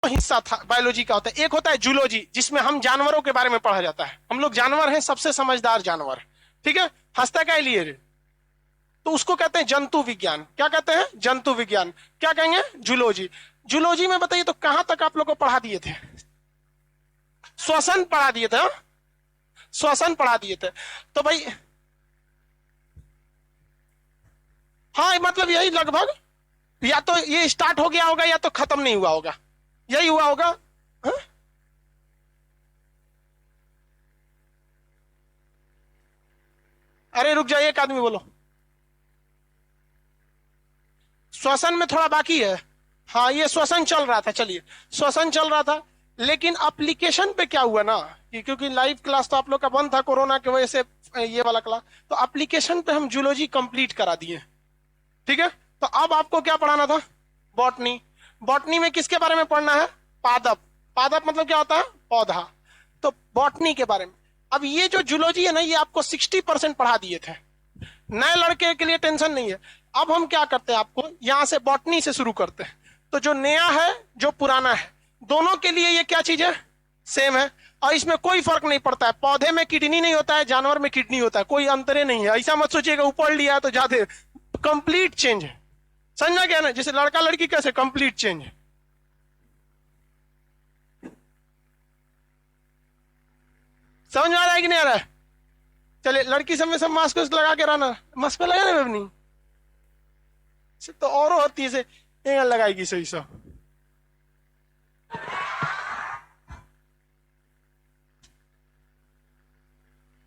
हिस्सा था बायोलॉजी का होता है। एक होता है जूलॉजी, जिसमें हम जानवरों के बारे में पढ़ा जाता है। हम लोग जानवर हैं, सबसे समझदार जानवर, ठीक है, हंसता क्या लिए रे? तो उसको कहते हैं जंतु विज्ञान। क्या कहते हैं? जंतु विज्ञान। क्या कहेंगे? जूलॉजी। जूलॉजी में बताइए तो कहां तक आप लोग को पढ़ा दिए थे? श्वसन पढ़ा दिए थे, हाँ? श्वसन पढ़ा दिए थे। तो भाई हाँ, मतलब यही लगभग, या तो ये स्टार्ट हो गया होगा या तो खत्म नहीं हुआ होगा, यही हुआ होगा, हाँ? अरे रुक जाइए, एक आदमी बोलो। श्वसन में थोड़ा बाकी है। हाँ, ये श्वसन चल रहा था, चलिए श्वसन चल रहा था, लेकिन एप्लीकेशन पे क्या हुआ ना, क्योंकि लाइव क्लास तो आप लोग का बंद था कोरोना की वजह से, ये वाला क्लास, तो एप्लीकेशन पे हम जूलॉजी कंप्लीट करा दिए, ठीक है। तो अब आपको क्या पढ़ाना था? बॉटनी। बॉटनी में किसके बारे में पढ़ना है? पादप। पादप मतलब क्या होता है? पौधा। तो बॉटनी के बारे में। अब ये जो जूलॉजी है ना, ये आपको 60% पढ़ा दिए थे। नए लड़के के लिए टेंशन नहीं है। अब हम क्या करते हैं, आपको यहां से बॉटनी से शुरू करते हैं। तो जो नया है, जो पुराना है, दोनों के लिए ये क्या चीज है? सेम है। और इसमें कोई फर्क नहीं पड़ता है। पौधे में किडनी नहीं होता है, जानवर में किडनी होता है, कोई अंतरे नहीं है। ऐसा मत सोचिएगा ऊपर लिया है तो ज्यादा, कंप्लीट चेंज है। समझा गया ना? जैसे लड़का लड़की कैसे कंप्लीट चेंज है। समझ में आ रहा है कि नहीं आ रहा है? चलिए, लड़की सब में सब मास्क लगा के रहना, मास्क पे लगाने में भी नहीं तो और होती है से लगाएगी सही सब।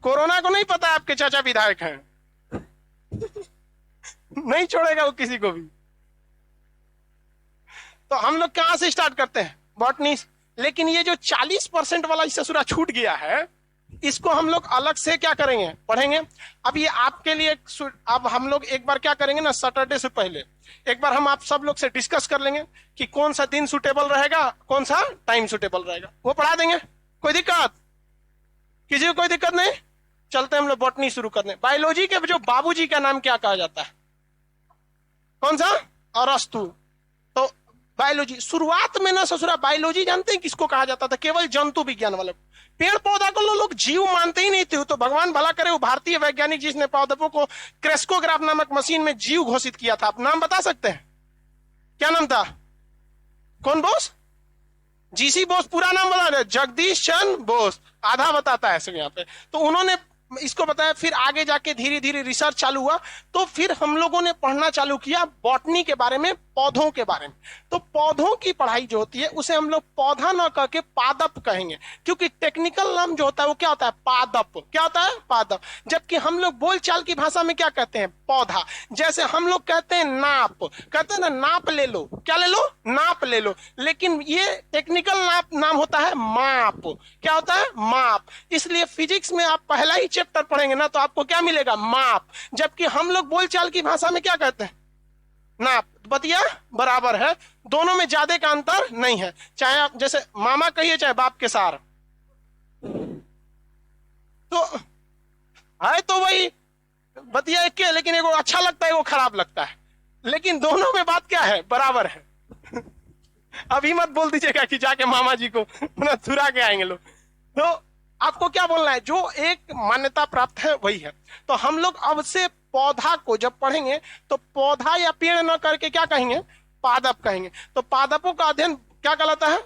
कोरोना को नहीं पता आपके चाचा विधायक हैं। नहीं छोड़ेगा वो किसी को भी। तो हम लोग कहां से स्टार्ट करते हैं? बॉटनी। लेकिन ये जो 40% वाला ससुरा छूट गया है, इसको हम लोग अलग से क्या करेंगे? पढ़ेंगे। अब ये आपके लिए, अब हम लोग एक बार क्या करेंगे ना, सैटरडे से पहले एक बार हम आप सब लोग से डिस्कस कर लेंगे कि कौन सा दिन सुटेबल रहेगा, कौन सा टाइम सुटेबल रहेगा, वो पढ़ा देंगे। कोई दिक्कत? किसी को कोई दिक्कत नहीं? चलते हम लोग बॉटनी शुरू करने। बायोलॉजी के जो बाबूजी का नाम क्या कहा जाता है? कौन सा? अरस्तु। तो बायोलॉजी शुरुआत में ना ससुरा, बायोलॉजी जानते हैं किसको कहा जाता था? केवल जंतु विज्ञान वाले। पेड़ पौधा को लोग जीव मानते ही नहीं थे। तो भगवान भला करे वो भारतीय वैज्ञानिक जिसने पौधों को क्रेस्कोग्राफ नामक मशीन में जीव घोषित किया था, आप नाम बता सकते हैं? क्या नाम था? कौन बोस? जीसी बोस। पूरा नाम बता रहे? जगदीश चंद्र बोस। आधा बताता है सब यहाँ पे। तो उन्होंने इसको बताया। फिर आगे जाके धीरे धीरे रिसर्च चालू हुआ, तो फिर हम लोगों ने पढ़ना चालू किया बॉटनी के बारे में, पौधों के बारे में। तो पौधों की पढ़ाई जो होती है उसे हम लोग पौधा ना कह के पादप कहेंगे, क्योंकि टेक्निकल नाम जो होता है वो क्या होता है? पादप। क्या होता है? पादप। जबकि हम लोग बोलचाल की भाषा में क्या कहते हैं? पौधा। जैसे हम लोग कहते हैं नाप, कहते हैं ना नाप ले लो। क्या ले लो? नाप ले लो। लेकिन ये टेक्निकल नाम होता है माप। क्या होता है? माप। इसलिए फिजिक्स में आप पहला ही चैप्टर पढ़ेंगे ना, तो आपको क्या मिलेगा? माप। जबकि हम लोग बोलचाल की भाषा में क्या कहते हैं? नाप। बतिया बराबर है, दोनों में ज्यादा का अंतर नहीं है। चाहे आप जैसे मामा कहिए चाहे बाप के सार, तो है तो वही बतिया एक के, लेकिन एगो अच्छा लगता है, वो खराब लगता है, लेकिन दोनों में बात क्या है? बराबर है। अभी मत बोल दीजिएगा कि जाके मामा जी को ना चुरा के आएंगे लोग। तो आपको क्या बोलना है? जो एक मान्यता प्राप्त है वही है। तो हम लोग अब से पौधा को जब पढ़ेंगे तो पौधा या पेड़ न करके क्या कहेंगे? पादप कहेंगे। तो पादपों का अध्ययन क्या कहलाता है?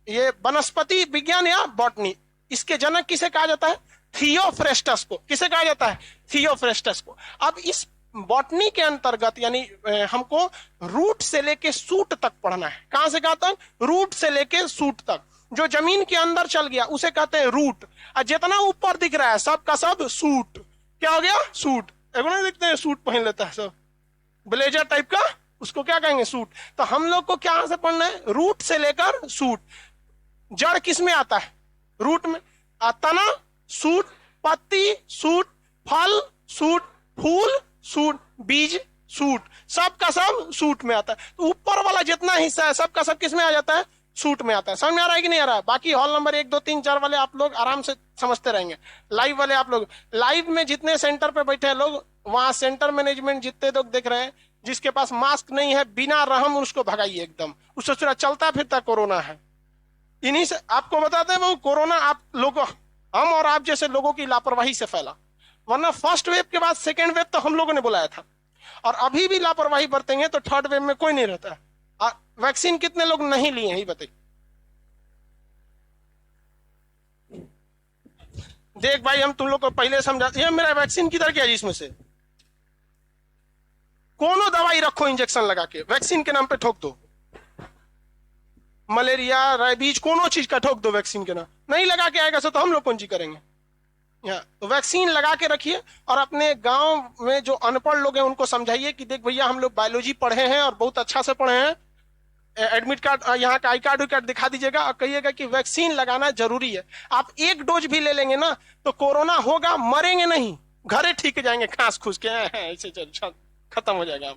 ये वनस्पति विज्ञान या बॉटनी। इसके जनक किसे कहा जाता है? थियोफ्रेस्टस को। किसे कहा जाता है? थियोफ्रेस्टस को। अब इस बॉटनी के अंतर्गत यानी हमको रूट से लेके सूट तक पढ़ना है। कहां से कहां तक? रूट से लेके सूट तक। जो जमीन के अंदर चल गया उसे कहते हैं रूट, और जितना ऊपर दिख रहा है सब का सब सूट। क्या हो गया? सूट। एगो नहीं दिखते हैं सूट पहन लेता है सब, ब्लेजर टाइप का, उसको क्या कहेंगे? सूट। तो हम लोग को क्या से पढ़ना है? रूट से लेकर सूट। जड़ किस में आता है? रूट में। तना सूट, पत्ती सूट, फल सूट, फूल सूट, बीज सूट, सब का सब सूट में आता है। तो ऊपर वाला जितना हिस्सा है सब का सब किस में आ जाता है? सूट में आता है। समझ में आ रहा है कि नहीं आ रहा है? बाकी हॉल नंबर 1 2 3 4 वाले आप लोग आराम से समझते रहेंगे। लाइव वाले आप लोग, लाइव में जितने सेंटर पे बैठे हैं लोग, वहां सेंटर मैनेजमेंट जितने लोग देख रहे हैं, जिसके पास मास्क नहीं है बिना रहम उसको भगाइए एकदम, उससे पूरा चलता फिरता कोरोना है। इन्हीं से आपको बताते हैं वो कोरोना आप लोगों, हम और आप जैसे लोगों की लापरवाही से फैला, वरना फर्स्ट वेव के बाद सेकेंड वेव तो हम लोगों ने बुलाया था, और अभी भी लापरवाही बरतेंगे तो थर्ड वेव में कोई नहीं रहता है। वैक्सीन कितने लोग नहीं लिए हैं बताइए। देख भाई हम तुम लोग को पहले समझा, ये मेरा वैक्सीन किधर गया जिसमें से, कोनो दवाई रखो इंजेक्शन लगा के वैक्सीन के नाम पे ठोक दो, मलेरिया रेबीज कोनो चीज का ठोक दो वैक्सीन के नाम, नहीं लगा के आएगा तो हम लोग कौन सी करेंगे। तो वैक्सीन लगा के रखिए, और अपने गांव में जो अनपढ़ लोग हैं उनको समझाइए कि देख भैया हम लोग बायोलॉजी पढ़े हैं और बहुत अच्छा से पढ़े हैं, एडमिट कार्ड यहाँ का आई कार्ड दिखा दीजिएगा और कहिएगा कि वैक्सीन लगाना जरूरी है। आप एक डोज भी ले लेंगे ना तो कोरोना होगा, मरेंगे नहीं, घरे ठीक जाएंगे खांस खुस के ऐसे खत्म हो जाएगा।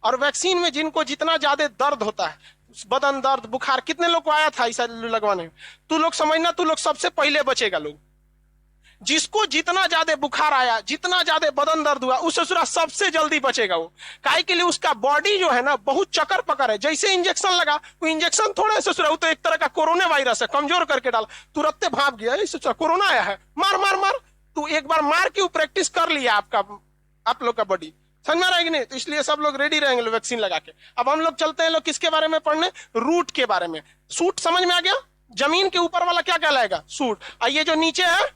और वैक्सीन में जिनको जितना ज्यादा दर्द होता है, बदन दर्द बुखार, कितने लोग को आया था ऐसा लगवाने में, तू लोग समझना तू लोग सबसे पहले बचेगा। लोग जिसको जितना ज्यादा बुखार आया, जितना ज्यादा बदन दर्द हुआ, उस ससुरा सबसे जल्दी बचेगा वो, काहे के लिए उसका बॉडी जो है ना बहुत चक्कर पकड़ है। जैसे इंजेक्शन लगा, वो इंजेक्शन थोड़ा है ससुरा, वो तो एक तरह का कोरोना वायरस है, कमजोर करके डाल, तुरंत भाग गया ससुरा कोरोना आया है, मार मार मार, तू एक बार मार के प्रैक्टिस कर लिया आपका, आप लोग का बॉडी समझ में रहेगी नहीं, तो इसलिए सब लोग रेडी रहेंगे वैक्सीन लगा के। अब हम लोग चलते हैं लोग किसके बारे में पढ़ने, रूट के बारे में। सूट समझ में आ गया, जमीन के ऊपर वाला क्या कहलाएगा, सूट, और ये जो नीचे है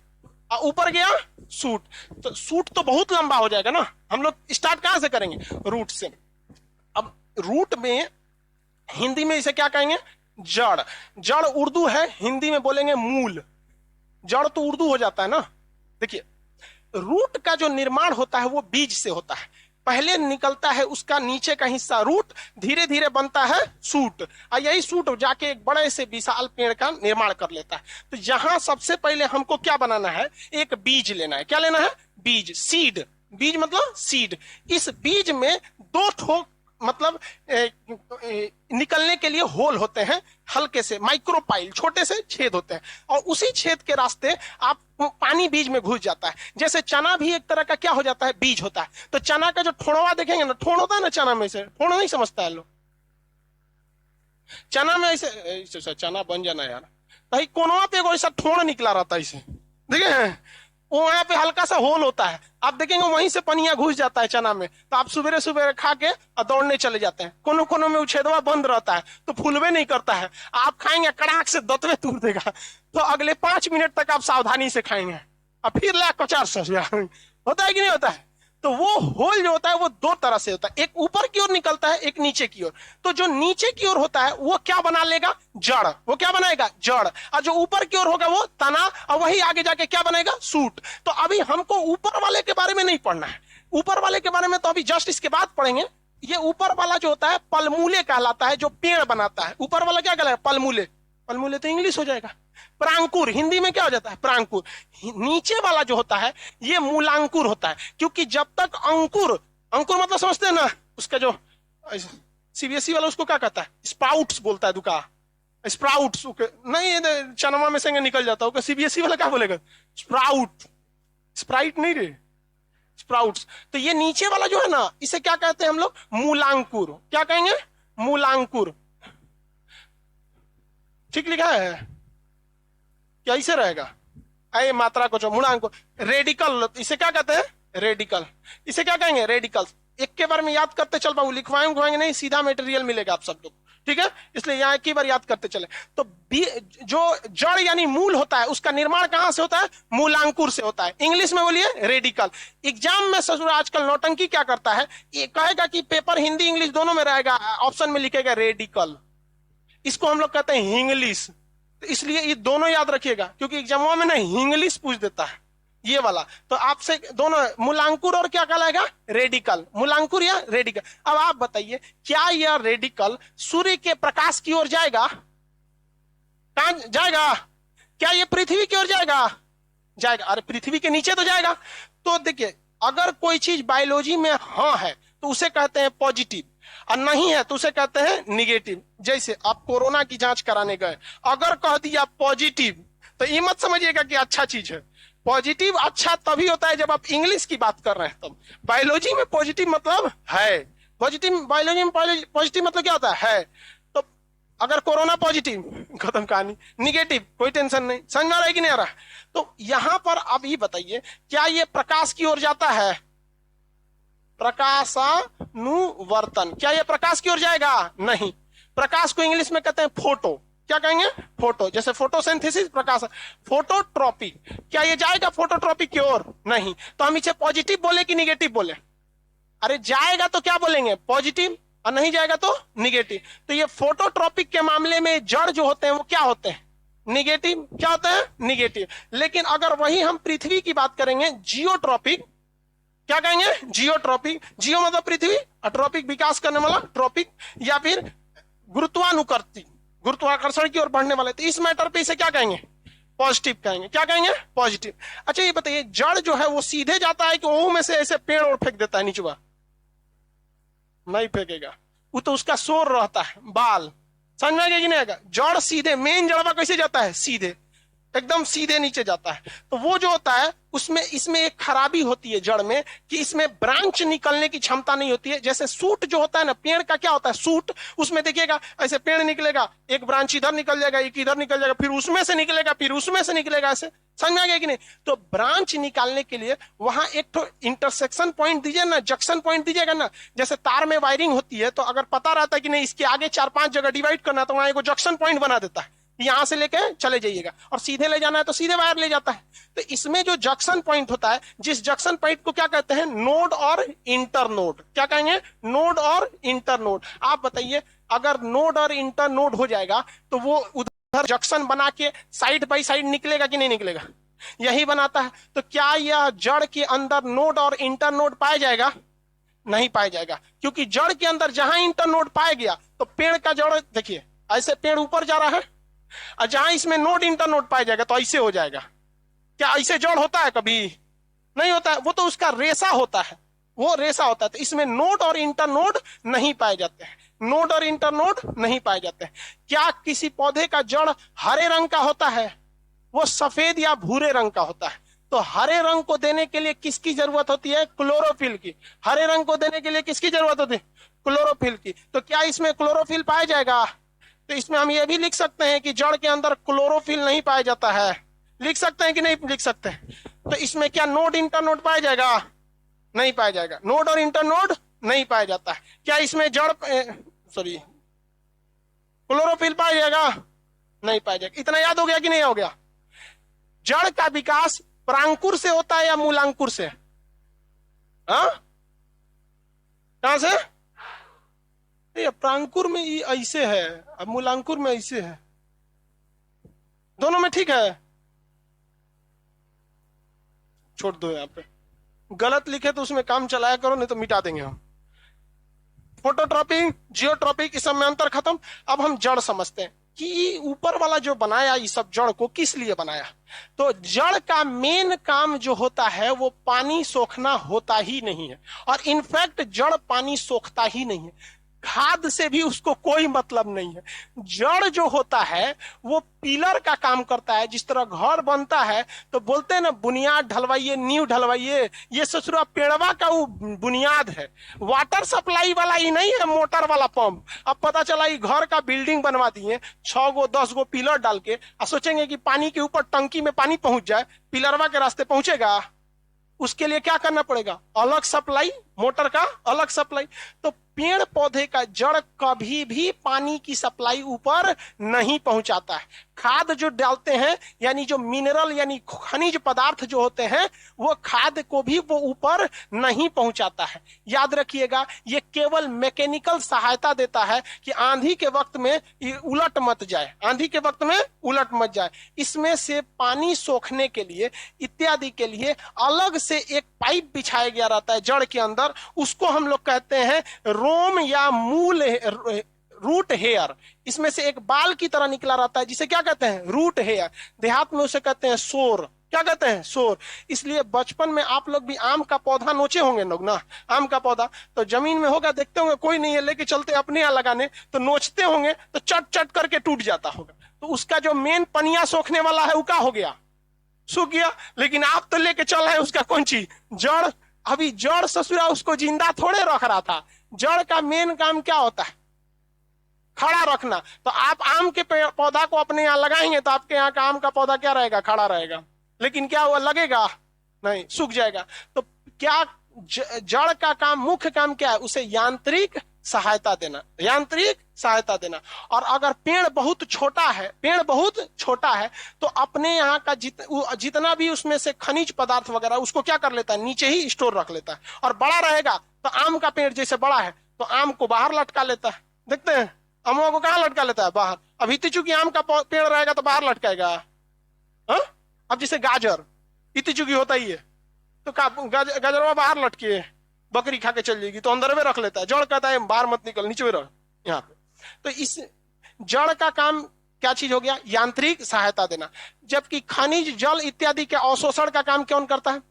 ऊपर गया सूट, तो सूट तो बहुत लंबा हो जाएगा ना, हम लोग स्टार्ट कहां से करेंगे, रूट से। अब रूट में हिंदी में इसे क्या कहेंगे, जड़, जड़ उर्दू है, हिंदी में बोलेंगे मूल, जड़ तो उर्दू हो जाता है ना। देखिए रूट का जो निर्माण होता है वो बीज से होता है, पहले निकलता है उसका नीचे का हिस्सा रूट, धीरे धीरे बनता है सूट, और यही सूट जाके एक बड़े से विशाल पेड़ का निर्माण कर लेता है। तो यहां सबसे पहले हमको क्या बनाना है, एक बीज लेना है। क्या लेना है, बीज, सीड, बीज मतलब सीड। इस बीज में दो ठोक मतलब निकलने के लिए होल होते हैं, हल्के से माइक्रोपाइल, छोटे से छेद होते हैं, और उसी छेद के रास्ते आप पानी बीज में घुस जाता है। जैसे चना भी एक तरह का क्या हो जाता है, बीज होता है। तो चना का जो ठोड़वा देखेंगे ना, ठोड़ होता है ना चना में, से ठोड़ नहीं समझता है लोग, चना में ऐसे चना बन जाना यार, भाई कोनवा पे ऐसा ठोड़ निकला रहता है, इसे देखिए वो वहां पे हल्का सा होल होता है, आप देखेंगे वहीं से पनिया घुस जाता है चना में, तो आप सुबह सुबह खा के और दौड़ने चले जाते हैं। कोनो कोनो में उछेदवा बंद रहता है तो फूलवे नहीं करता है, आप खाएंगे कड़ाक से दतवे तूर देगा, तो अगले 5 मिनट तक आप सावधानी से खाएंगे और फिर ला कचार होता है कि नहीं होता है। तो वो होल जो होता है वो दो तरह से होता है, एक ऊपर की ओर निकलता है, एक नीचे की ओर। तो जो नीचे की ओर होता है वो क्या बना लेगा, जड़, वो क्या बनाएगा, जड़, और जो ऊपर की ओर होगा वो तना, और वही आगे जाके क्या बनेगा, सूट। तो अभी हमको ऊपर वाले के बारे में नहीं पढ़ना है, ऊपर वाले के बारे में तो अभी जस्ट इसके बाद पढ़ेंगे। ये ऊपर वाला जो होता है पलमूले कहलाता है, जो पेड़ बनाता है। ऊपर वाला क्या कहलाता है, पलमूले, पलमूले तो इंग्लिश हो जाएगा, प्रांकुर हिंदी में क्या हो जाता है, प्रांकुर। नीचे वाला जो होता है ये मूलांकुर होता है, क्योंकि जब तक अंकुर, अंकुर मतलब समझते हैं ना, उसका जो सीबीएसई वाला उसको क्या कहता है, स्प्राउट्स बोलता है, दुका स्प्राउट्स नहीं, चनमा में से निकल जाता है, सीबीएसई वाला क्या बोलेगा, स्प्राउट, स्प्राइट नहीं रे, स्प्राउट्स। तो ये नीचे वाला जो है ना, इसे क्या कहते हैं हम लोग, मूलांकुर। क्या कहेंगे, मूलांकुर। ठीक लिखा है, क्या ऐसे रहेगा, आए मात्रा को जो मूलांकुर, रेडिकल, इसे क्या कहते हैं, रेडिकल, इसे क्या कहेंगे, रेडिकल। एक के बारे में याद करते चल पाऊ, लिखवाएंगे नहीं, सीधा मटेरियल मिलेगा आप सब लोग, ठीक है, इसलिए यहां एक ही बार याद करते चले। तो जो जड़ यानी मूल होता है उसका निर्माण कहां से होता है, मूलांकुर से होता है, इंग्लिश में बोलिए रेडिकल। एग्जाम में ससुर आजकल नौटंकी क्या करता है, ये कहेगा कि पेपर हिंदी इंग्लिश दोनों में रहेगा, ऑप्शन में लिखेगा रेडिकल, इसको हम लोग कहते हैं इंग्लिश। तो इसलिए ये दोनों याद रखिएगा, क्योंकि एग्जामों में ना इंग्लिश पूछ देता है ये वाला। तो आपसे दोनों मूलांकुर और क्या कहलाएगा, रेडिकल, मूलांकुर या रेडिकल। अब आप बताइए क्या यह रेडिकल सूर्य के प्रकाश की ओर जाएगा, कहां जाएगा, क्या ये पृथ्वी की ओर जाएगा, जाएगा, अरे पृथ्वी के नीचे तो जाएगा। तो देखिए अगर कोई चीज बायोलॉजी में हाँ है तो उसे कहते हैं पॉजिटिव, और नहीं है तो उसे कहते हैं निगेटिव। जैसे आप कोरोना की जांच कराने गए, अगर कह दिया पॉजिटिव तो ये मत समझिएगा कि अच्छा चीज है। पॉजिटिव अच्छा तभी होता है जब आप इंग्लिश की बात कर रहे हैं, तब बायोलॉजी में पॉजिटिव मतलब है, पॉजिटिव बायोलॉजी में पॉजिटिव मतलब क्या होता है। तो अगर कोरोना पॉजिटिव, खत्म कहानी। निगेटिव, कोई टेंशन नहीं। समझ में आ रहा है कि नहीं आ रहा है? तो यहां पर अब ये बताइए, क्या ये प्रकाश की ओर जाता है? प्रकाशानुवर्तन, क्या ये प्रकाश की ओर जाएगा? नहीं। प्रकाश को इंग्लिश में कहते हैं फोटो। क्या कहेंगे? फोटो। जैसे फोटोसिंथेसिस प्रकाश। फोटोट्रॉपी, क्या ये जाएगा फोटोट्रॉपी की ओर? नहीं। तो हम इसे पॉजिटिव बोले कि निगेटिव बोले? अरे जाएगा तो क्या बोलेंगे? पॉजिटिव, और नहीं जाएगा तो निगेटिव। तो ये फोटोट्रॉपिक के मामले में जड़ जो होते हैं वो क्या होते हैं? निगेटिव। क्या होते हैं? निगेटिव। लेकिन अगर वही हम पृथ्वी की बात करेंगे, जियोट्रॉपिक, क्या कहेंगे? जियोट्रॉपिक। जियो मतलब पृथ्वी, ट्रॉपिक विकास करने वाला, ट्रॉपिक, या फिर गुरुत्वानुकर्षी, गुरुत्वाकर्षण की ओर बढ़ने वाले। तो इस मैटर पे इसे क्या कहेंगे? पॉजिटिव कहेंगे। क्या कहेंगे? पॉजिटिव। अच्छा ये बताइए, जड़ जो है वो सीधे जाता है कि ओह में से ऐसे पेड़ और फेंक देता है नीचवा? नहीं फेंकेगा, वो तो उसका शोर रहता है, बाल। समझ में आ गया कि नहीं आएगा? जड़ सीधे, मेन जड़वा कैसे जाता है? सीधे, एकदम सीधे नीचे जाता है। तो वो जो होता है उसमें, इसमें एक खराबी होती है जड़ में कि इसमें ब्रांच निकलने की क्षमता नहीं होती है। जैसे सूट जो होता है ना, पेड़ का क्या होता है? सूट, उसमें देखिएगा ऐसे पेड़ निकलेगा, एक ब्रांच इधर निकल जाएगा, एक इधर निकल जाएगा, फिर उसमें से निकलेगा, फिर उसमें से निकलेगा, ऐसे। समझ में आ गया कि नहीं? तो ब्रांच निकालने के लिए वहां एक तो इंटरसेक्शन पॉइंट दीजिए ना, जंक्शन पॉइंट दीजिएगा ना। जैसे तार में वायरिंग होती है, तो अगर पता रहता है कि नहीं इसके आगे 4-5 जगह डिवाइड करना, तो वहां एक जंक्शन पॉइंट बना देता है, यहां से लेके चले जाइएगा, और सीधे ले जाना है तो सीधे वायर ले जाता है। तो इसमें जो जंक्शन पॉइंट होता है, जिस जंक्शन पॉइंट को क्या कहते हैं? नोड और इंटर नोड। क्या कहेंगे? नोड और इंटर नोड। आप बताइए, अगर नोड और इंटर नोड हो जाएगा तो वो उधर जंक्शन बना के साइड बाई साइड निकलेगा कि नहीं निकलेगा? यही बनाता है। तो क्या यह जड़ के अंदर नोड और इंटर नोड पाया जाएगा? नहीं पाया जाएगा, क्योंकि जड़ के अंदर जहां इंटर नोड पाया गया तो पेड़ का जड़ देखिए, ऐसे पेड़ ऊपर जा रहा है, और जहां इसमें नोड इंटर नोड पाया जाएगा तो ऐसे हो जाएगा। क्या ऐसे जड़ होता है? कभी नहीं होता है, वो तो उसका रेशा होता है, वो रेशा होता है। तो इसमें नोड और इंटर नोड नहीं पाए जाते हैं, नोड और इंटर नोड नहीं पाए जाते हैं। क्या किसी पौधे का जड़ हरे रंग का होता है? वो सफेद या भूरे रंग का होता है। तो हरे रंग को देने के लिए किसकी जरूरत होती है? क्लोरोफिल की। हरे रंग को देने के लिए किसकी जरूरत होती है? क्लोरोफिल की। तो क्या इसमें क्लोरोफिल पाया जाएगा? तो इसमें हम ये भी लिख सकते हैं कि जड़ के अंदर क्लोरोफिल नहीं पाया जाता है। लिख सकते हैं कि नहीं लिख सकते हैं? तो इसमें क्या नोड इंटर नोड पाया जाएगा? नहीं पाया जाएगा, नोड और इंटर नोड नहीं पाया जाता है। क्या इसमें क्लोरोफिल पाया जाएगा? नहीं पाया जाएगा। इतना याद हो गया कि नहीं हो गया? जड़ का विकास परांकुर से होता है या मूलांकुर से? हाँ, कहां से? प्रांकुर में ये ऐसे है, अब मूलांकुर में ऐसे है, दोनों में ठीक है। छोड़ दो, यहाँ पे गलत लिखे तो उसमें काम चलाया करो, नहीं तो मिटा देंगे हम। फोटोट्रॉपिक, जियोट्रॉपिक, इस सब में अंतर खत्म। अब हम जड़ समझते हैं कि ऊपर वाला जो बनाया इस सब जड़ को किस लिए बनाया। तो जड़ का मेन काम जो होता है वो पानी सोखना होता ही नहीं है, और इनफैक्ट जड़ पानी सोखता ही नहीं है, खाद से भी उसको कोई मतलब नहीं है। जड़ जो होता है वो पिलर का काम करता है। जिस तरह घर बनता है तो बोलते हैं ना, बुनियाद ढलवाइए, नींव ढलवाइए, ये ससुरा पेड़वा का वो बुनियाद है। वाटर सप्लाई वाला ही नहीं है, मोटर वाला पंप। अब पता चला ये घर का बिल्डिंग बनवा दिए 6 गो 10 गो पिलर डाल के, और सोचेंगे कि पानी के ऊपर टंकी में पानी पहुंच जाए, पिलरवा के रास्ते पहुंचेगा? उसके लिए क्या करना पड़ेगा? अलग सप्लाई, मोटर का अलग सप्लाई। तो पेड़ पौधे का जड़ कभी भी पानी की सप्लाई ऊपर नहीं पहुंचाता है। खाद जो डालते हैं, यानी जो मिनरल यानी खनिज पदार्थ जो होते हैं, वो खाद को भी वो ऊपर नहीं पहुंचाता है। याद रखिएगा, ये केवल मैकेनिकल सहायता देता है कि आंधी के वक्त में उलट मत जाए, आंधी के वक्त में उलट मत जाए। इसमें से पानी सोखने के लिए इत्यादि के लिए अलग से एक पाइप बिछाया गया रहता है जड़ के अंदर, उसको हम लोग कहते हैं रोम या मूल, रूट हेयर। इसमें से एक बाल की तरह निकला रहता है जिसे क्या कहते हैं? Root hair. देहात में उसे कहते हैं सोर। क्या कहते हैं? सोर। इसलिए बचपन में आप लोग भी आम का पौधा नोचे होंगे लोग ना, आम का पौधा तो जमीन में होगा, देखते होंगे कोई नहीं है, लेके चलते अपने यहाँ लगाने, तो नोचते होंगे तो चट चट करके टूट जाता होगा। तो उसका जो मेन पनिया सोखने वाला है वो क्या हो गया? सूख गया। लेकिन आप तो लेके चल रहे हैं उसका कौन चीज? जड़। अभी जड़ ससुरा उसको जिंदा थोड़े रख रहा था, जड़ का मेन काम क्या होता है? खड़ा रखना। तो आप आम के पौधा को अपने यहाँ लगाएंगे तो आपके यहाँ का आम का पौधा क्या रहेगा? खड़ा रहेगा। लेकिन क्या हुआ, लगेगा नहीं, सूख जाएगा। तो क्या जड़ का काम, मुख्य काम क्या है? उसे यांत्रिक सहायता देना, यांत्रिक सहायता देना। और अगर पेड़ बहुत छोटा है, पेड़ बहुत छोटा है, तो अपने यहाँ का जितना भी उसमें से खनिज पदार्थ वगैरह उसको क्या कर लेता है? नीचे ही स्टोर रख लेता है। और बड़ा रहेगा तो आम का पेड़ जैसे बड़ा है तो आम को बाहर लटका लेता है। देखते हैं अमुआ को कहाँ लटका लेता है? बाहर। अभी चूंकि आम का पेड़ रहेगा तो बाहर लटकाएगा। हा? अब जैसे गाजर इतनी चुकी होता ही है, तो गाजरवा बाहर लटके, बकरी खा के चल जाएगी तो अंदर में रख लेता है। जड़ कहता है बाहर मत निकल, नीचे में रह यहाँ पे। तो इस जड़ का काम क्या चीज हो गया? यांत्रिक सहायता देना। जबकि खनिज, जल इत्यादि के अवशोषण का काम कौन करता है?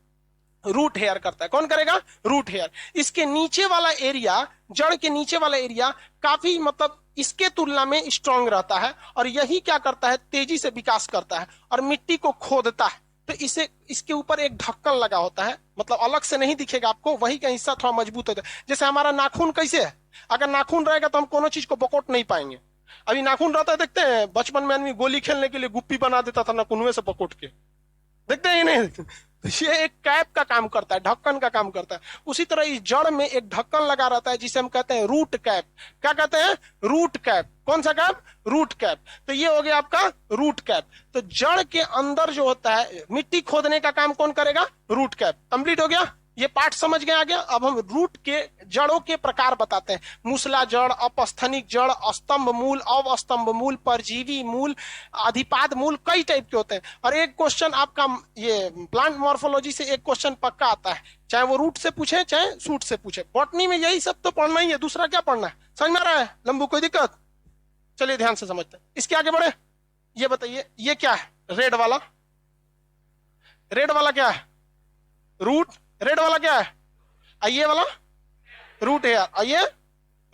रूट हेयर करता है। कौन करेगा? Root hair. इसके नीचे वाला एरिया, जड़ के नीचे वाला एरिया काफी मतलब इसके तुलना में स्ट्रांग रहता है, और यही क्या करता है? तेजी से विकास करता है और मिट्टी को खोदता है। तो इसे, इसके ऊपर एक ढक्कन लगा होता है, मतलब अलग से नहीं दिखेगा आपको, वही का हिस्सा थोड़ा मजबूत होता है। जैसे हमारा नाखून कैसे है? अगर नाखून रहेगा तो हम कोनो चीज को बकोट नहीं पाएंगे। अभी नाखून रहता है, देखते हैं बचपन में आदमी गोली खेलने के लिए गुप्पी बना देता था नाखून से पकोट के, देखते हैं नहीं? ये एक कैप का काम करता है, ढक्कन का काम करता है। उसी तरह इस जड़ में एक ढक्कन लगा रहता है जिसे हम कहते हैं रूट कैप। क्या कहते हैं? Root cap. कौन सा कैप? Root cap. तो ये हो गया आपका रूट कैप। तो जड़ के अंदर जो होता है मिट्टी खोदने का काम कौन करेगा? Root cap. कंप्लीट हो गया, ये पार्ट समझ गए आगे। अब हम रूट के जड़ों के प्रकार बताते हैं। मूसला जड़, अपस्थनिक जड़, स्तंभ मूल, अवस्तंभ मूल, परजीवी मूल, अधिपाद मूल, कई टाइप के होते हैं। और एक क्वेश्चन आपका ये प्लांट मॉर्फोलॉजी से एक क्वेश्चन पक्का आता है, चाहे वो रूट से पूछे चाहे सूट से पूछे। बॉटनी में यही सब तो पढ़ना ही है, दूसरा क्या पढ़ना है? समझ में आ रहा है लंबू? कोई दिक्कत? चलिए ध्यान से समझते हैं। इसके आगे बढ़े। ये बताइए ये क्या है? रेड वाला, रेड वाला क्या है? रूट। रेड वाला क्या है? आइए वाला रूट है। आइए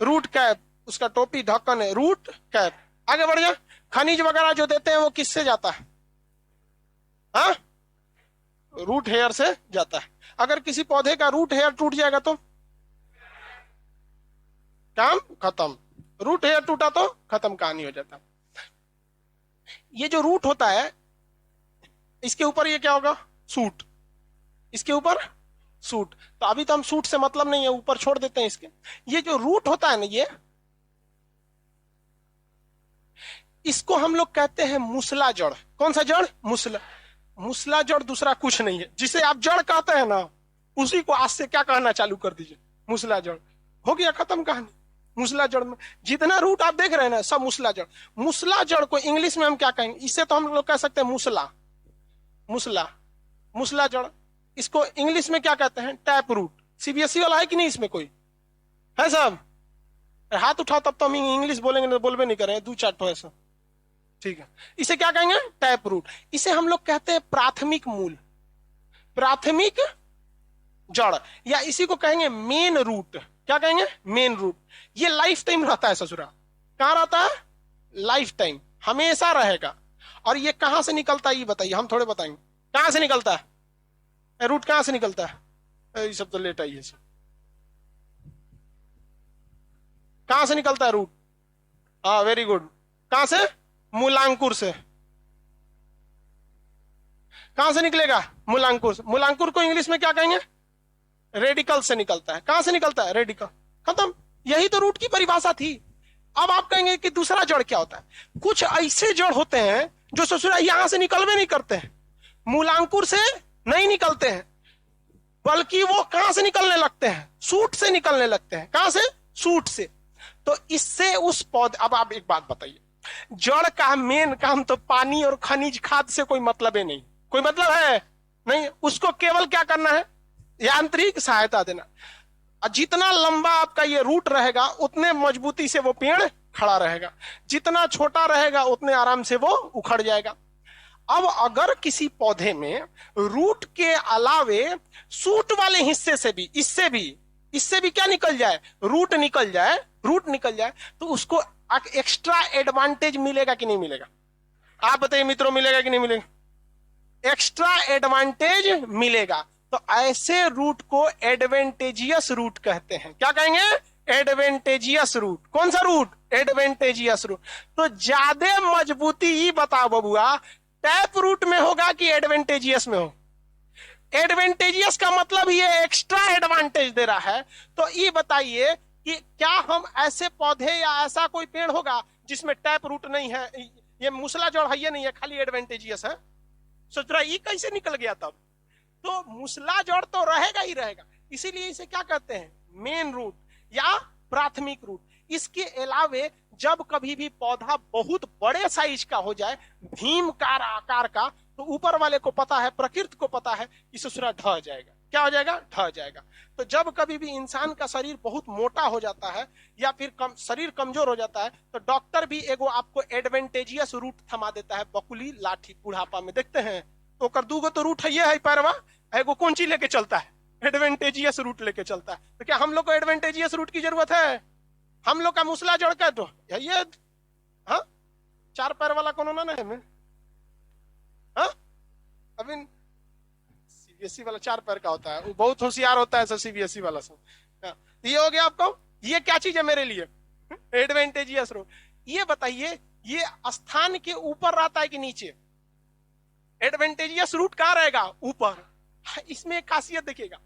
रूट कैप, उसका टोपी ढक्कन है, रूट कैप। आगे बढ़ जा। खनिज वगैरह जो देते हैं वो किससे जाता है? हाँ, रूट हेयर से जाता है। अगर किसी पौधे का रूट हेयर टूट जाएगा तो काम खत्म। रूट हेयर टूटा तो खत्म, कहानी हो जाता। ये जो रूट होता है इसके ऊपर ये क्या होगा? सूट। इसके ऊपर सूट। तो अभी तो हम सूट से मतलब नहीं है, ऊपर छोड़ देते हैं इसके। ये जो रूट होता है ना, ये इसको हम लोग कहते हैं मूसला जड़। कौन सा जड़? मूसला। मूसला जड़ दूसरा कुछ नहीं है। जिसे आप जड़ कहते हैं ना, उसी को आज से क्या कहना चालू कर दीजिए, मूसला जड़। हो गया, खत्म कहानी। मूसला जड़ में जितना रूट आप देख रहे हैं ना, सब मूसला जड़। मूसला जड़ को इंग्लिश में हम क्या कहेंगे? इसे तो हम लोग कह सकते हैं मूसला, मूसला, मूसला जड़। इसको इंग्लिश में क्या कहते हैं? Tap root. सीबीएसई वाला है कि नहीं इसमें? कोई है सब? हाथ उठाओ तब तो हम इंग्लिश बोलेंगे, बोलबे नहीं करें दो चार तो ऐसा। ठीक है, इसे क्या कहेंगे? Tap root. इसे हम लोग कहते हैं प्राथमिक मूल, प्राथमिक जड़, या इसी को कहेंगे मेन रूट। क्या कहेंगे? Main root. ये लाइफ टाइम रहता है ससुरा। कहां रहता है? लाइफ टाइम, हमेशा रहेगा। और ये कहां से निकलता है ये बताइए, हम थोड़े बताएंगे। कहां से निकलता है रूट? कहां से निकलता है? ये सब तो लेट आई है। कहां से निकलता है रूट? हाँ, वेरी गुड। कहां से? मूलांकुर से। कहां से निकलेगा? मूलांकुर से। मूलांकुर को इंग्लिश में क्या कहेंगे? रेडिकल से निकलता है। कहां से निकलता है? रेडिकल। खत्म। यही तो रूट की परिभाषा थी। अब आप कहेंगे कि दूसरा जड़ क्या होता है? कुछ ऐसे जड़ होते हैं जो ससुरा यहां से निकलवे नहीं करते हैं, मूलांकुर से नहीं निकलते हैं, बल्कि वो कहां से निकलने लगते हैं? सूट से निकलने लगते हैं। कहां से? सूट से। तो इससे उस पौधे, अब आप एक बात बताइए, जड़ का मेन काम तो पानी और खनिज खाद से कोई मतलब है नहीं, कोई मतलब है नहीं। उसको केवल क्या करना है? यांत्रिक सहायता देना। जितना लंबा आपका ये रूट रहेगा उतने मजबूती से वो पेड़ खड़ा रहेगा, जितना छोटा रहेगा उतने आराम से वो उखड़ जाएगा। अब अगर किसी पौधे में रूट के अलावे सूट वाले हिस्से से भी, इससे भी क्या निकल जाए? रूट निकल जाए, रूट निकल जाए, तो उसको एक्स्ट्रा एडवांटेज मिलेगा कि नहीं मिलेगा? आप बताइए मित्रों, मिलेगा कि नहीं मिलेगा? एक्स्ट्रा एडवांटेज मिलेगा। तो ऐसे रूट को एडवांटेजियस रूट कहते हैं। क्या कहेंगे? एडवेंटेजियस रूट। कौन सा रूट? एडवेंटेजियस रूट। तो ज्यादा मजबूती ही बताओ बबुआ, टैप रूट में होगा कि एडवेंटेजियस में हो? एडवेंटेजियस का मतलब ये एक्स्ट्रा एडवांटेज दे रहा है। तो ये बताइए कि क्या हम ऐसे पौधे या ऐसा कोई पेड़ होगा जिसमें टैप रूट नहीं है, ये मूसला जड़ है, ये नहीं है, खाली एडवेंटेजियस है? सोच रहा ये कैसे निकल गया तब? तो मूसला जड़ तो रहेगा ही रहेगा, इसीलिए इसे क्या कहते हैं? मेन रूट या प्राथमिक रूट। इसके अलावे जब कभी भी पौधा बहुत बड़े साइज का हो जाए, भीमकार आकार का, तो ऊपर वाले को पता है, प्रकृति को पता है कि ससुरा ढह जाएगा। क्या हो जाएगा? ढह जाएगा। तो जब कभी भी इंसान का शरीर बहुत मोटा हो जाता है या फिर शरीर कमजोर हो जाता है, तो डॉक्टर भी एगो आपको एडवेंटेजियस रूट थमा देता है, बकुली लाठी। बुढ़ापा में देखते हैं तो कर दूगो तो रूट है, ये है पैरवा, एगो कौन चीज लेके चलता है? एडवेंटेजियस रूट लेके चलता है। तो क्या हम लोग को एडवेंटेजियस रूट की जरूरत है? हम लोग का मूसला जड़ का तो ये हाँ, चार पैर वाला कौन ना है में? हाँ, अभी सीबीएसई वाला चार पैर का होता है, वो बहुत होशियार होता है सर सीबीएसई वाला सब। ये हो गया आपको, ये क्या चीज है मेरे लिए? एडवेंटेजियस रूट। ये बताइए, ये स्थान के ऊपर रहता है कि नीचे? एडवेंटेजियस रूट कहाँ रहेगा? ऊपर। इसमें एक खासियत देखिएगा,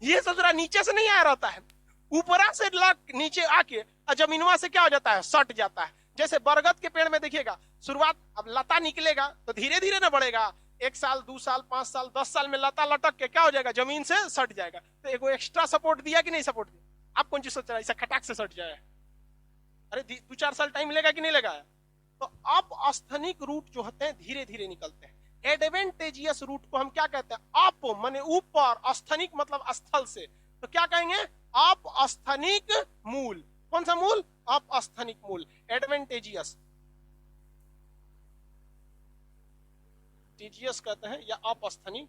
ये ससुरा नीचे से नहीं आया रहता है, ऊपरा से नीचे आके जमीनवा से क्या हो जाता है? सट जाता है। जैसे बरगद के पेड़ में देखिएगा, शुरुआत अब लता निकलेगा तो धीरे धीरे ना बढ़ेगा, 1 साल 2 साल 5 साल 10 साल में लता लटक के क्या हो जाएगा? जमीन से सट जाएगा। तो एगो एक्स्ट्रा सपोर्ट दिया कि नहीं सपोर्ट दिया? आप कौन चीज सोच रहा है? ऐसा खटाक से सट जाए? अरे 2-4 साल टाइम लेगा कि नहीं लेगा? तो अपस्थनिक रूट जो होते हैं धीरे धीरे निकलते हैं। एडवेंटेजियस रूट को हम क्या कहते हैं? अप माने ऊपर, स्थनिक मतलब स्थल से, तो क्या कहेंगे? अपस्थनिक मूल। कौन सा मूल? अपस्थनिक मूल। एडवेंटेजियस टीजियस कहते हैं या अपस्थनिक,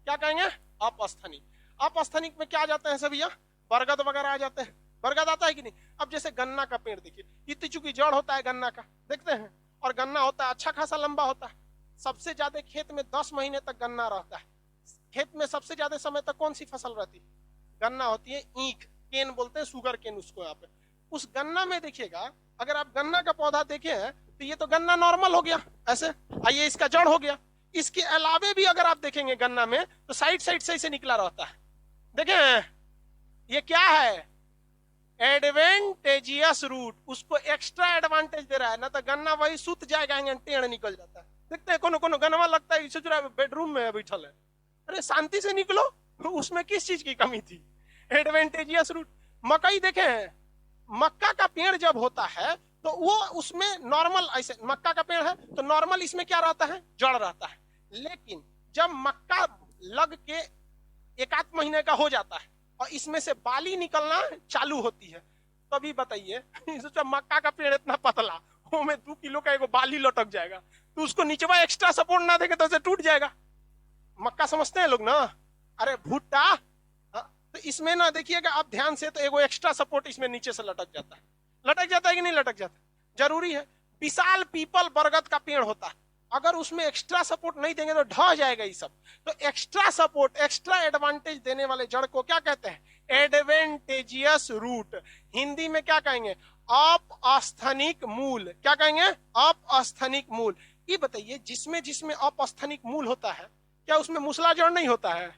क्या कहेंगे? अपस्थनिक। अपस्थनिक में क्या आ जाते हैं सब भैया? बरगद वगैरह आ जाते हैं। बरगद आता है कि नहीं? अब जैसे गन्ना का पेड़ देखिए, इतनी चूंकि जड़ होता है गन्ना का, देखते हैं, और गन्ना होता है अच्छा खासा लंबा होता है। सबसे ज्यादा खेत में 10 महीने तक गन्ना रहता है। खेत में सबसे ज्यादा समय तक कौन सी फसल रहती है? गन्ना होती है। ईख, केन बोलते हैं, शुगर केन उसको यहाँ पे। उस गन्ना में देखिएगा, अगर आप गन्ना का पौधा देखे हैं तो ये तो गन्ना नॉर्मल हो गया ऐसे, आइए इसका जड़ हो गया। इसके अलावे भी अगर आप देखेंगे गन्ना में तो साइड साइड से इसे निकला रहता है। देखें, ये क्या है? एडवेंटेजियस रूट। उसको एक्स्ट्रा एडवांटेज दे रहा है, ना तो गन्ना वही सूत जाएगा, टेढ़ निकल जाता है। देखते हैं कोनो कोनो गन्ना लगता है इसे बेडरूम में बैठल है, अरे शांति से निकलो, उसमें किस चीज की कमी थी? एडवेंटेजियस रूट। मकई देखे हैं, मक्का का पेड़ जब होता है तो वो उसमें नॉर्मल, ऐसे मक्का का पेड़ है तो नॉर्मल इसमें क्या रहता है? जड़ रहता है। लेकिन जब मक्का लग के 1-8 महीने का हो जाता है और इसमें से बाली निकलना चालू होती है, तभी बताइए मक्का का पेड़ इतना पतला, वो में 2 किलो का एगो बाली लटक जाएगा, तो उसको नीचवा एक्स्ट्रा सपोर्ट ना देके तो उसे टूट जाएगा। मक्का समझते हैं लोग ना? अरे भुट्टा। तो इसमें ना देखिएगा आप ध्यान से, तो एगो एक्स्ट्रा सपोर्ट इसमें नीचे से लटक जाता है। लटक जाता है कि नहीं लटक जाता? जरूरी है। विशाल पीपल बरगद का पेड़ होता है, अगर उसमें एक्स्ट्रा सपोर्ट नहीं देंगे तो ढह जाएगा ये सब। तो एक्स्ट्रा सपोर्ट, एक्स्ट्रा एडवांटेज देने वाले जड़ को क्या कहते हैं? एडवेंटेजियस रूट। हिंदी में क्या कहेंगे? अपस्थनिक मूल। क्या कहेंगे? अपस्थनिक मूल। ये बताइए, जिसमें जिसमें अपस्थनिक मूल होता है, क्या उसमें मूसला जड़ नहीं होता है?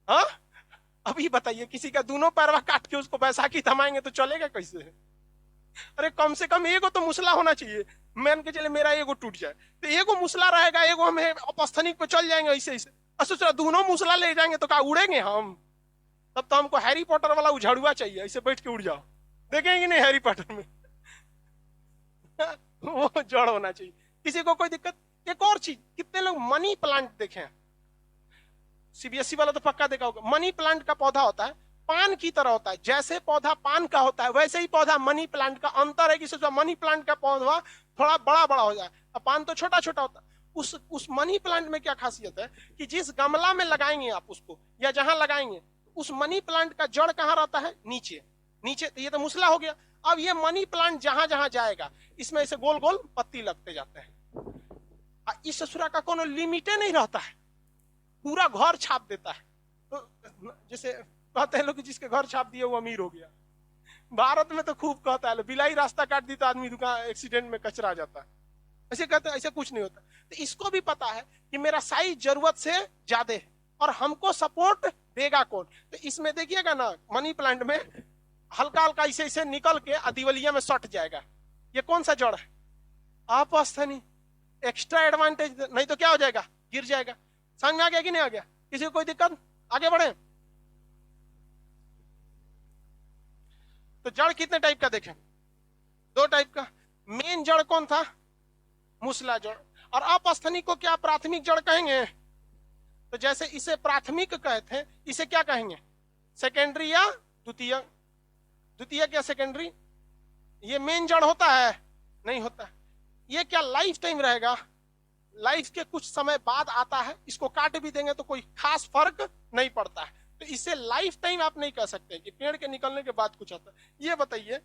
हाँ, अभी बताइए, किसी का दोनों पैरवा काट के उसको बैसाखी थमाएंगे तो चलेगा कैसे? अरे कम से कम एगो तो मूसला होना चाहिए। मान के चले मेरा एगो टूट जाए तो एगो मूसला रहेगा, एगो हम अपस्थनिक पे चल जाएंगे ऐसे ऐसे। सोचा दोनों मूसला ले जाएंगे तो क्या उड़ेंगे हम? तब तो हमको हैरी पॉटर वाला उझाड़ुआ चाहिए, ऐसे बैठ के उड़ जाओ। देखेंगे नहीं हैरी पॉटर में? वो जड़ होना चाहिए। किसी को कोई दिक्कत? एक और चीज, कितने लोग मनी प्लांट देखे हैं? सीबीएसई वाला तो पक्का देखा होगा। मनी प्लांट का पौधा होता है, पान की तरह होता है। जैसे पौधा पान का होता है वैसे ही पौधा मनी प्लांट का। अंतर है कि सोचो मनी प्लांट का पौधा थोड़ा बड़ा बड़ा हो जाए, पान तो छोटा छोटा होता है। उस मनी प्लांट में क्या खासियत है कि जिस गमला में लगाएंगे आप उसको, या जहां लगाएंगे, उस मनी प्लांट का जड़ कहाँ रहता है? नीचे। नीचे। तो ये तो मूसला हो गया। अब ये मनी प्लांट जहां जहां जाएगा, इसमें ऐसे गोल गोल पत्ती लगते जाते हैं। इस ससुरा का कोनो लिमिटे नहीं रहता है, पूरा घर छाप देता है। तो जैसे कहते हैं लोग कि जिसके घर छाप दिए वो अमीर हो गया। भारत में तो खूब कहता है, बिलाई रास्ता काट दी तो आदमी दुकान एक्सीडेंट में कचरा आ जाता है। ऐसे कहते हैं, ऐसे कुछ नहीं होता। तो इसको भी पता है कि मेरा साइज जरूरत से ज्यादा है और हमको सपोर्ट देगा कौन। तो इसमें देखिएगा ना, मनी प्लांट में हल्का हल्का ऐसे ऐसे निकल के दिवलिया में सट जाएगा। ये कौन सा जड़ है? अपस्थनी। एक्स्ट्रा एडवांटेज, नहीं तो क्या हो जाएगा, गिर जाएगा। समझ में आ गया कि नहीं आ गया? किसी को कोई दिक्कत? आगे बढ़े। तो जड़ कितने टाइप का देखें? दो टाइप का। मेन जड़ कौन था? मूसला जड़। और अपस्थनी को क्या प्राथमिक जड़ कहेंगे? तो जैसे इसे प्राथमिक कहते हैं, इसे क्या कहेंगे? सेकेंडरी या द्वितीय? द्वितीय क्या सेकेंडरी? ये मेन जड़ होता है? नहीं होता। ये क्या लाइफ टाइम रहेगा? लाइफ के कुछ समय बाद आता है। इसको काट भी देंगे तो कोई खास फर्क नहीं पड़ता है। तो इसे लाइफ टाइम आप नहीं कह सकते कि पेड़ के निकलने के बाद कुछ आता है। ये बताइए,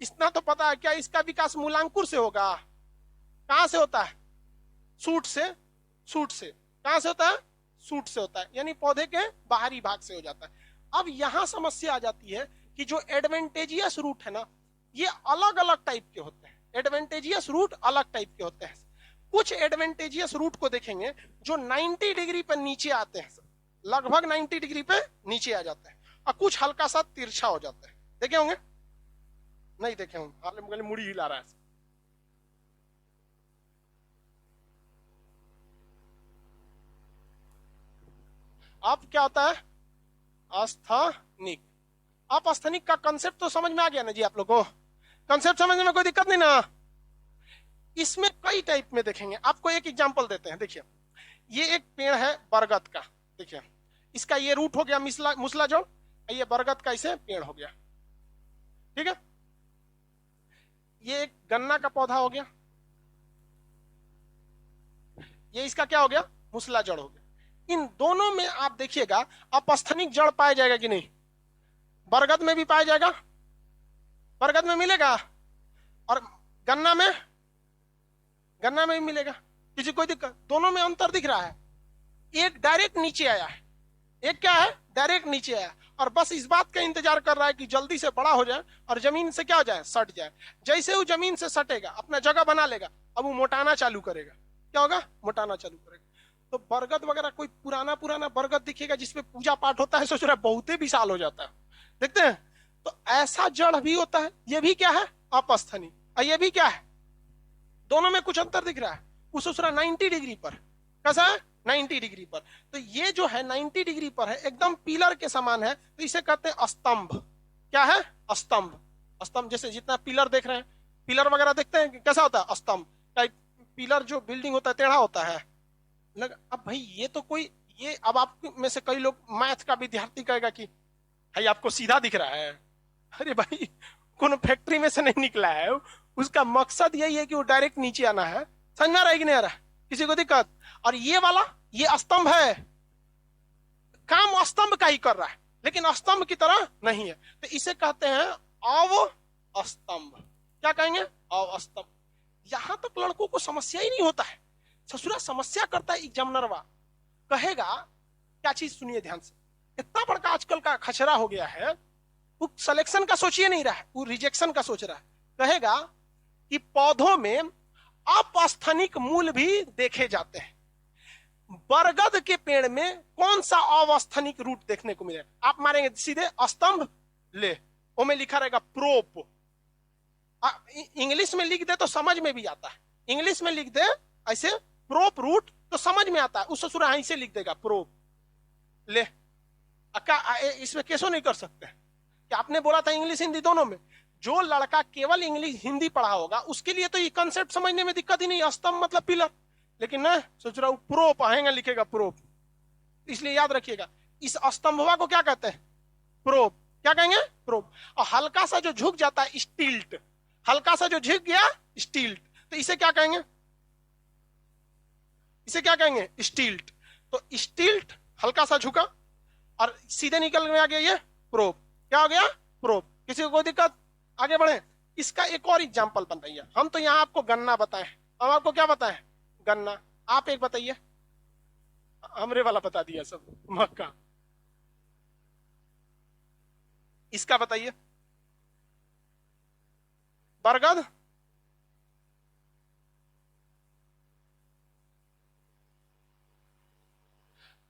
इतना तो पता है, क्या इसका विकास मूलांकुर से होगा? कहां से होता है? सूट से। सूट से कहां से होता है? सूट से होता है, यानी पौधे के बाहरी भाग से हो जाता है। अब यहां समस्या आ जाती है कि जो एडवेंटेजियस रूट है ना, ये अलग अलग टाइप के होते हैं। एडवेंटेजियस रूट अलग टाइप के होते हैं। कुछ एडवेंटेजियस रूट को देखेंगे जो 90 डिग्री पर नीचे आते हैं, लगभग 90 डिग्री पे नीचे आ जाते हैं, और कुछ हल्का सा तिरछा हो जाता है। देखे होंगे? नहीं देखे होंगे, मुड़ी हिला रहा है। अब क्या होता है? अस्थनिक। अपस्थनिक का कंसेप्ट तो समझ में आ गया ना जी आप लोग को? कंसेप्ट समझने में कोई दिक्कत नहीं ना? इसमें कई टाइप में देखेंगे। आपको एक एग्जांपल देते हैं। देखिए, ये एक पेड़ है बरगद का। देखिए, इसका ये रूट हो गया मूसला जड़, ये बरगद का इसे पेड़ हो गया। ठीक है? ये एक गन्ना का पौधा हो गया, ये इसका क्या हो गया? मूसला जड़ हो गया। इन दोनों में आप देखिएगा अपस्थनिक जड़ पाया जाएगा कि नहीं? बरगद में भी पाया जाएगा, बरगद में मिलेगा, और गन्ना में भी मिलेगा। किसी कोई दिक्कत? दोनों में अंतर दिख रहा है। एक डायरेक्ट नीचे आया है, एक क्या है? डायरेक्ट नीचे आया, और बस इस बात का इंतजार कर रहा है कि जल्दी से बड़ा हो जाए और जमीन से क्या हो जाए? सट जाए। जैसे वो जमीन से सटेगा, अपना जगह बना लेगा, अब वो मोटाना चालू करेगा। क्या होगा? मोटाना चालू करेगा। तो बरगद वगैरह कोई पुराना पुराना बरगद दिखेगा जिसपे पूजा पाठ होता है, सोच रहा है बहुत ही विशाल हो जाता है। देखते हैं, तो ऐसा जड़ भी होता है। ये भी क्या है? अपस्थनी। और ये भी क्या है? दोनों में कुछ अंतर दिख रहा है। वो सोच रहा 90 डिग्री पर। कैसा है? 90 डिग्री पर। तो ये जो है 90 डिग्री पर है, एकदम पिलर के समान है, तो इसे कहते हैं स्तंभ। क्या है? स्तंभ। स्तंभ जैसे जितना पिलर देख रहे हैं, पिलर वगैरह देखते हैं कैसा होता है? स्तंभ टाइप। पिलर जो बिल्डिंग होता है टेढ़ा होता है। अब भाई ये तो कोई, ये अब आप में से कई लोग मैथ का विद्यार्थी कहेगा कि भाई आपको सीधा दिख रहा है। अरे भाई, कोनो फैक्ट्री में से नहीं निकला है, उसका मकसद यही है कि वो डायरेक्ट नीचे आना है। समझ में आ रहा है कि नहीं आ रहा? किसी को दिक्कत? और ये वाला, ये स्तंभ है, काम स्तंभ का ही कर रहा है, लेकिन स्तंभ की तरह नहीं है। तो इसे कहते हैं अव स्तंभ। क्या कहेंगे? अव स्तंभ। यहां तक लड़कों को समस्या ही नहीं होता है। ससुरा समस्या करता है एग्जामिनरवा, कहेगा क्या चीज? सुनिए ध्यान से। इतना बड़का आजकल का खचरा हो गया है, वो सिलेक्शन का सोचिए नहीं रहा है, वो रिजेक्शन का सोच रहा है। कहेगा कि पौधों में अपस्थनिक मूल भी देखे जाते हैं। बरगद के पेड़ में कौन सा अवस्थनिक रूट देखने को मिले? आप मारेंगे सीधे स्तंभ, ले ओ में लिखा रहेगा प्रोप। इंग्लिश में लिख दे तो समझ में भी आता है। इंग्लिश में लिख दे ऐसे प्रोप रूट तो समझ में आता है। उस ससुरा ऐसे लिख देगा प्रोप, ले। इसमें कैसो नहीं कर सकते कि आपने बोला था इंग्लिश हिंदी दोनों में। जो लड़का केवल इंग्लिश हिंदी पढ़ा होगा उसके लिए तो ये कंसेप्ट समझने में दिक्कत ही नहीं, स्तंभ मतलब पिलर। लेकिन ना सोच रहा हूं प्रोप आएगा, लिखेगा प्रोप। इसलिए याद रखिएगा, इस स्तंभवा को क्या कहते हैं? प्रोप। क्या कहेंगे? प्रोप। और हल्का सा जो झुक जाता है स्टील्ट, हल्का सा जो झुक गया स्टील्ट, तो इसे क्या कहेंगे? इसे क्या कहेंगे? स्टील्ट। तो स्टील्ट हल्का सा झुका और सीधे निकल में आ गया ये प्रोप। क्या हो गया? प्रोप। किसी को कोई दिक्कत? आगे बढ़े। इसका एक और एग्जांपल बताइए। हम तो यहां आपको गन्ना बताएं, हम आपको क्या बताएं? गन्ना। आप एक बताइए। हमरे वाला बता दिया सब, मक्का। इसका बताइए। बरगद,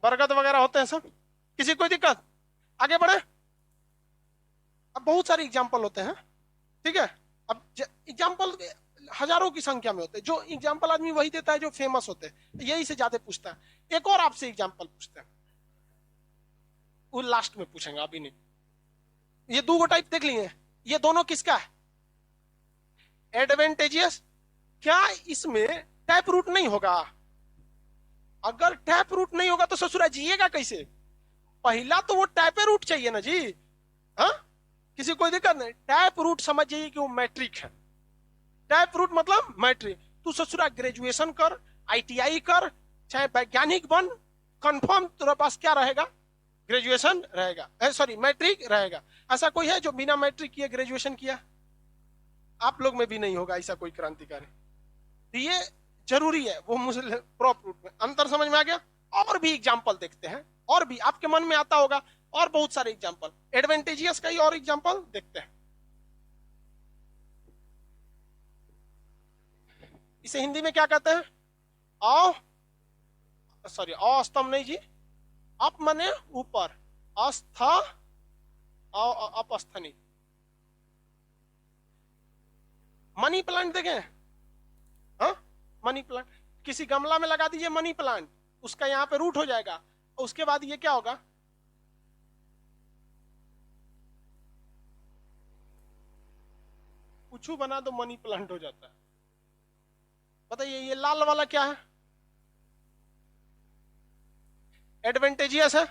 बरगद वगैरह होते हैं सब। किसी कोई दिक्कत? आगे बढ़े। अब बहुत सारे एग्जाम्पल होते हैं, ठीक है। अब एग्जाम्पल हजारों की संख्या में होते हैं। जो एग्जाम्पल आदमी वही देता है जो फेमस होते हैं, यही से ज्यादा पूछता है। एक और आपसे एग्जाम्पल पूछते हैं, वो लास्ट में पूछेंगे, अभी नहीं। ये दो टाइप देख लिए, ये दोनों किसका है? एडवेंटेजियस। क्या इसमें टैप रूट नहीं होगा? अगर टैप रूट नहीं होगा तो ससुरा जिएगा कैसे? पहला तो वो टैपे रूट चाहिए ना जी। हाँ, किसी कोई दिक्कत नहीं। टैप रूट समझ जाइए कि वो मैट्रिक है। टैप रूट मतलब मैट्रिक। तू ससुरा ग्रेजुएशन कर, आईटीआई कर, चाहे वैज्ञानिक बन, कंफर्म तेरे पास क्या रहेगा? ग्रेजुएशन रहेगा, सॉरी मैट्रिक रहेगा। ऐसा कोई है जो बिना मैट्रिक किए ग्रेजुएशन किया? आप लोग में भी नहीं होगा ऐसा कोई क्रांतिकारी। तो ये जरूरी है, वो मुझे प्रॉप रूट में अंतर समझ में आ गया। और भी एग्जाम्पल देखते हैं, और भी आपके मन में आता होगा, और बहुत सारे एग्जाम्पल। एडवेंटेजियस का ही और एग्जाम्पल देखते हैं। इसे हिंदी में क्या कहते हैं? अ सॉरी अस्तंभ नहीं जी, अप मने ऊपर, अस्थ अपस्थनी। मनी प्लांट देखें, हाँ मनी प्लांट। किसी गमला में लगा दीजिए मनी प्लांट, उसका यहाँ पे रूट हो जाएगा, उसके बाद ये क्या होगा? कुछ बना दो मनी प्लांट हो जाता है। बताइए ये लाल वाला क्या है? एडवेंटेजियस है।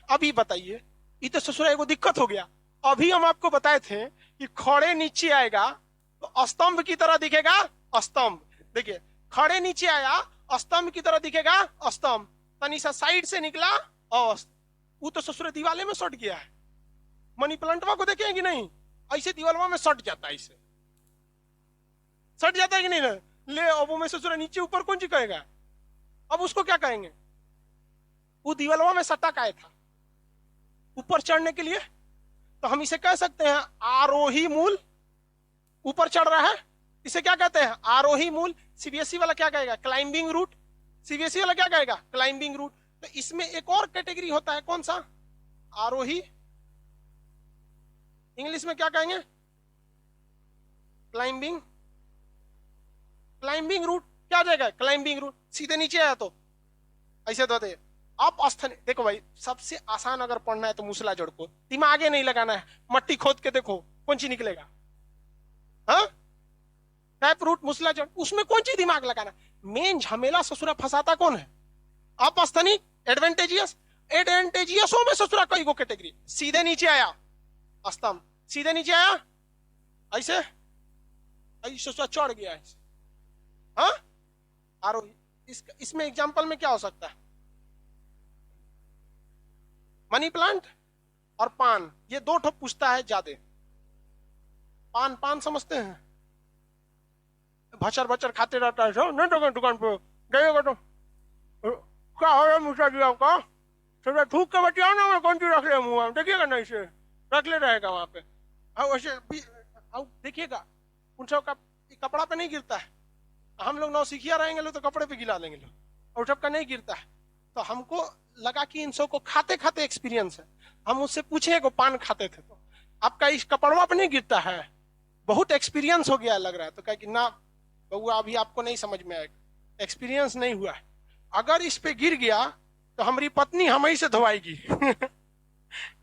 अभी बताइए, ये तो ससुरा एगो दिक्कत हो गया। अभी हम आपको बताए थे कि खड़े नीचे आएगा तो स्तंभ की तरह दिखेगा स्तंभ। देखिए खड़े नीचे आया, स्तंभ की तरह दिखेगा स्तंभ। तनी सा साइड से निकला और वो तो ससुर दीवाले में सट गया है। मनी प्लांटवा को देखें कि नहीं, ऐसे दीवालवा में सट जाता है, ऐसे सट जाता है कि नहीं ना? ले अब वो में ससुर नीचे ऊपर कौन सी कहेगा? अब उसको क्या कहेंगे? वो दीवालवा में सटा का था ऊपर चढ़ने के लिए, तो हम इसे कह सकते हैं आरोही मूल। ऊपर चढ़ रहा है, इसे क्या कहते हैं? आरोही मूल। सीबीएसई वाला क्या कहेगा? Climbing root. सीबीएसई वाला क्या कहेगा? Climbing root. तो इसमें एक और कैटेगरी होता है, कौन सा? आरोही। इंग्लिश में क्या कहेंगे? क्लाइंबिंग। क्लाइंबिंग रूट क्या आ जाएगा? Climbing root. सीधे नीचे आया तो ऐसे तो दे। अब स्थान देखो भाई, सबसे आसान अगर पढ़ना है तो मूसला जड़ को दिमागे नहीं लगाना है, मट्टी खोद के देखो कौन सी निकलेगा। हाँ, टैप रूट, मूसला जड़, उसमें कौन सी दिमाग लगाना? मेन झमेला ससुरा फंसाता कौन है? अपस्थनिक, एडवेंटेजियस। एडवेंटेजियसों में ससुरा कई गो कैटेगरी। सीधे नीचे आया स्तंभ, सीधे नीचे आया ऐसे ससुरा चढ़ गया ऐसे। हाँ, आरोही। इसमें एग्जाम्पल में क्या हो सकता है? मनी प्लांट और पान, ये दो ठो पूछता है ज्यादा। पान, पान समझते हैं? भचर भचर खाते रहता है नहीं दुकान पे जाइएगा तो क्या हो रहा है मूसा जी आपका? थोड़ा थूक के बचाओ ना, मैं कौन सी रख ले मुंह में, देखिएगा ना इसे रख ले रहेगा वहां पे। वैसे देखिएगा उन सब का कपड़ा पे नहीं गिरता है। हम लोग नौसिखिया रहेंगे लोग तो कपड़े पे गिला लेंगे लोग, और सबका नहीं गिरता है। तो हमको लगा कि इन सब को खाते खाते एक्सपीरियंस है। हम उससे पूछे को पान खाते थे तो आपका इस कपड़वा पे नहीं गिरता है? बहुत एक्सपीरियंस हो गया लग रहा है। तो कह कि ना बउआ अभी आपको नहीं समझ में आएगा, एक्सपीरियंस नहीं हुआ है। अगर इस पे गिर गया तो हमारी पत्नी हम ही से धोवाएगी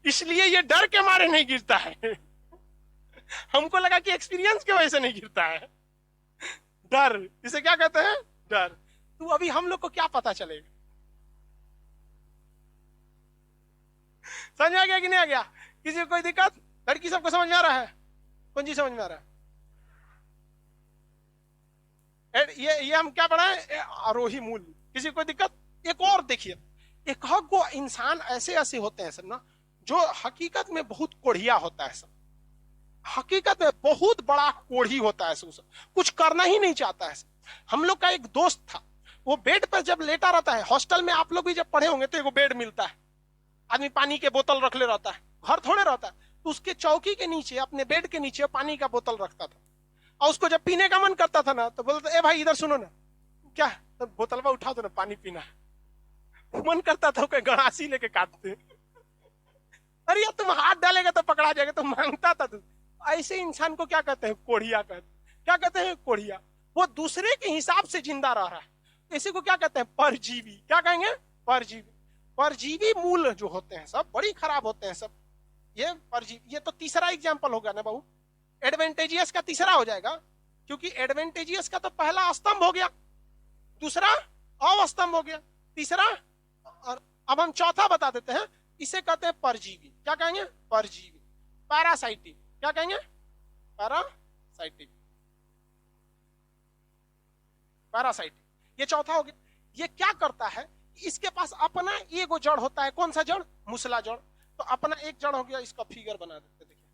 इसलिए ये डर के मारे नहीं गिरता है हमको लगा कि एक्सपीरियंस की वजह से नहीं गिरता है। डर, इसे क्या कहते हैं? डर। तो अभी हम लोग को क्या पता चलेगा? समझ में आ गया कि नहीं आ गया? किसी को कोई दिक्कत? लड़की सबको समझ में आ रहा है? कौन चीज समझ में आ रहा है? ये हम क्या पढ़ाए? आरोही मूल। किसी को कोई दिक्कत? एक और देखिए, एक को इंसान ऐसे ऐसे होते हैं सब ना, जो हकीकत में बहुत कोढ़िया होता है सब। हकीकत में बहुत बड़ा कोढ़ी होता है सब, कुछ करना ही नहीं चाहता है। हम लोग का एक दोस्त था, वो बेड पर जब लेटा रहता है, हॉस्टल में आप लोग भी जब पढ़े होंगे तो एक बेड मिलता है, आदमी पानी के बोतल रख ले रहता है, घर थोड़े रहता है। तो उसके चौकी के नीचे, अपने बेड के नीचे पानी का बोतल रखता था, और उसको जब पीने का मन करता था ना तो बोलता, ए भाई इधर सुनो ना, क्या तो बोतल में उठा दो ना, पानी पीना मन करता था, कोई गड़ासी लेके काटते, अरे यार तुम हाथ डालेगा तो पकड़ा जाएगा, तो मांगता था तू। ऐसे इंसान को क्या कहते हैं? कोढ़िया कहते हैं। क्या कहते हैं? कोढ़िया। वो दूसरे के हिसाब से जिंदा रह रहा है, इसी को क्या कहते हैं? परजीवी। क्या कहेंगे? परजीवी। परजीवी मूल जो होते हैं सब बड़ी खराब होते हैं सब, ये परजीवी। ये तो तीसरा एग्जाम्पल होगा ना बहू, एडवेंटेजियस का तीसरा हो जाएगा, क्योंकि एडवेंटेजियस का तो पहला स्तंभ हो गया, दूसरा अवस्तंभ हो गया, तीसरा, और अब हम चौथा बता देते हैं, इसे कहते हैं परजीवी। क्या कहेंगे? परजीवी। पैरासाइटिक। क्या कहेंगे? पैरासाइटिक। पैरासाइटिक, ये चौथा हो गया। ये क्या करता है? इसके पास अपना एगो जड़ होता है। कौन सा जड़? मुसला जड़। तो अपना एक जड़ हो गया, इसका फिगर बना देते। देखिए,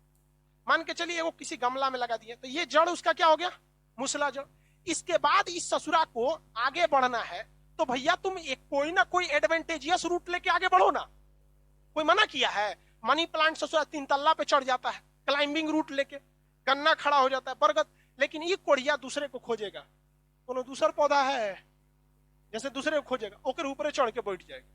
मान के चलिए वो किसी गमला में लगा दिए, तो ये जड़ उसका क्या हो गया? मुसला जड़। इसके बाद इस ससुरा को आगे बढ़ना है, तो भैया तुम एक कोई ना कोई एडवेंटेजियस रूट लेके आगे बढ़ो ना। कोई मना किया है? मनी प्लांट ससुरा 3 तल्ला पे चढ़ जाता है क्लाइंबिंग रूट लेके, गन्ना खड़ा हो जाता है, बरगद। लेकिन ये कोढ़िया दूसरे को खोजेगा, कोनो दूसरा पौधा है जैसे दूसरे को खोजेगा, ओकर ऊपर चढ़ के बैठ जाएगा।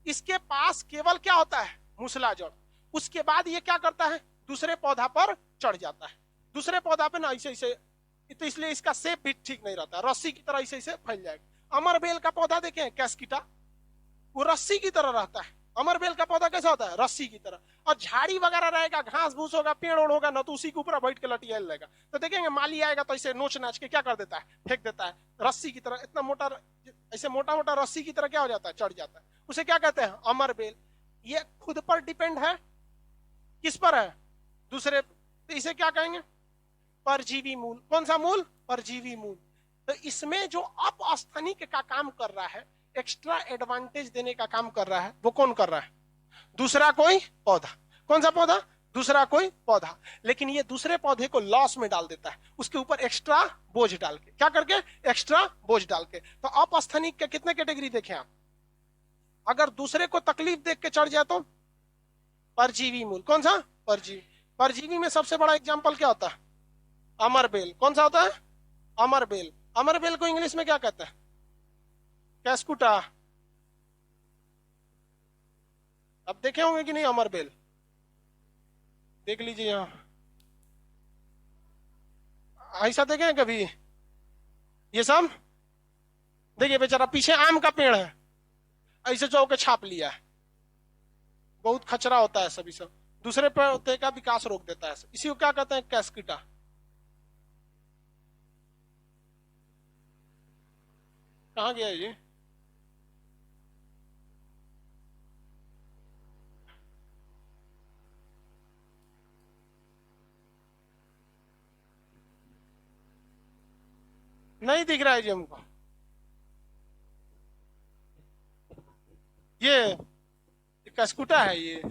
इसके पास केवल क्या होता है? मुसला जड़। उसके बाद ये क्या करता है? दूसरे पौधा पर चढ़ जाता है। दूसरे पौधा पे ना ऐसे ऐसे, तो इसलिए इसका शेप भी ठीक नहीं रहता, रस्सी की तरह ऐसे ऐसे फैल जाएगा। अमरबेल का पौधा देखें, कैस्किटा, वो रस्सी की तरह रहता है। अमरबेल का पौधा कैसा होता है? रस्सी की तरह। और झाड़ी वगैरह रहेगा, घास भूस होगा, पेड़ ओड़ होगा ना, तो उसी के ऊपर बैठ के लटिया रहेगा। तो देखेंगे माली आएगा तो ऐसे नोच नाच के क्या कर देता है? फेंक देता है, रस्सी की तरह। इतना मोटा, ऐसे मोटा मोटा रस्सी की तरह क्या हो जाता है? चढ़ जाता है। उसे क्या कहते हैं? अमरबेल। ये खुद पर डिपेंड है, किस पर है? दूसरे। तो इसे क्या कहेंगे? परजीवी मूल। कौन सा मूल? परजीवी मूल। तो इसमें जो अपस्थानिक का काम कर रहा है, एक्स्ट्रा एडवांटेज देने का काम कर रहा है, वो कौन कर रहा है? दूसरा कोई पौधा। कौन सा पौधा? दूसरा कोई पौधा। लेकिन ये दूसरे पौधे को लॉस में डाल देता है, उसके ऊपर एक्स्ट्रा बोझ डाल के। क्या करके? एक्स्ट्रा बोझ डाल के। तो अपस्थानिक के कितने कैटेगरी देखे आप? अगर दूसरे को तकलीफ देख के चढ़ जाए तो परजीवी मूल। कौन सा? परजीवी। परजीवी में सबसे बड़ा एग्जाम्पल क्या होता है? अमरबेल। कौन सा होता है? अमरबेल। अमरबेल को इंग्लिश में क्या कहते हैं? कैस्कुटा। अब देखे होंगे कि नहीं अमरबेल? देख लीजिए यहां, ऐसा देखे हैं कभी? ये सब देखिए, बेचारा पीछे आम का पेड़ है, ऐसे जो के छाप लिया है। बहुत खचरा होता है सभी सब, दूसरे पौधे का विकास रोक देता है। इसी को क्या कहते हैं? कैस्किटा। कहां गया ये? नहीं दिख रहा है जी हमको। ये कैस्कुटा है ये।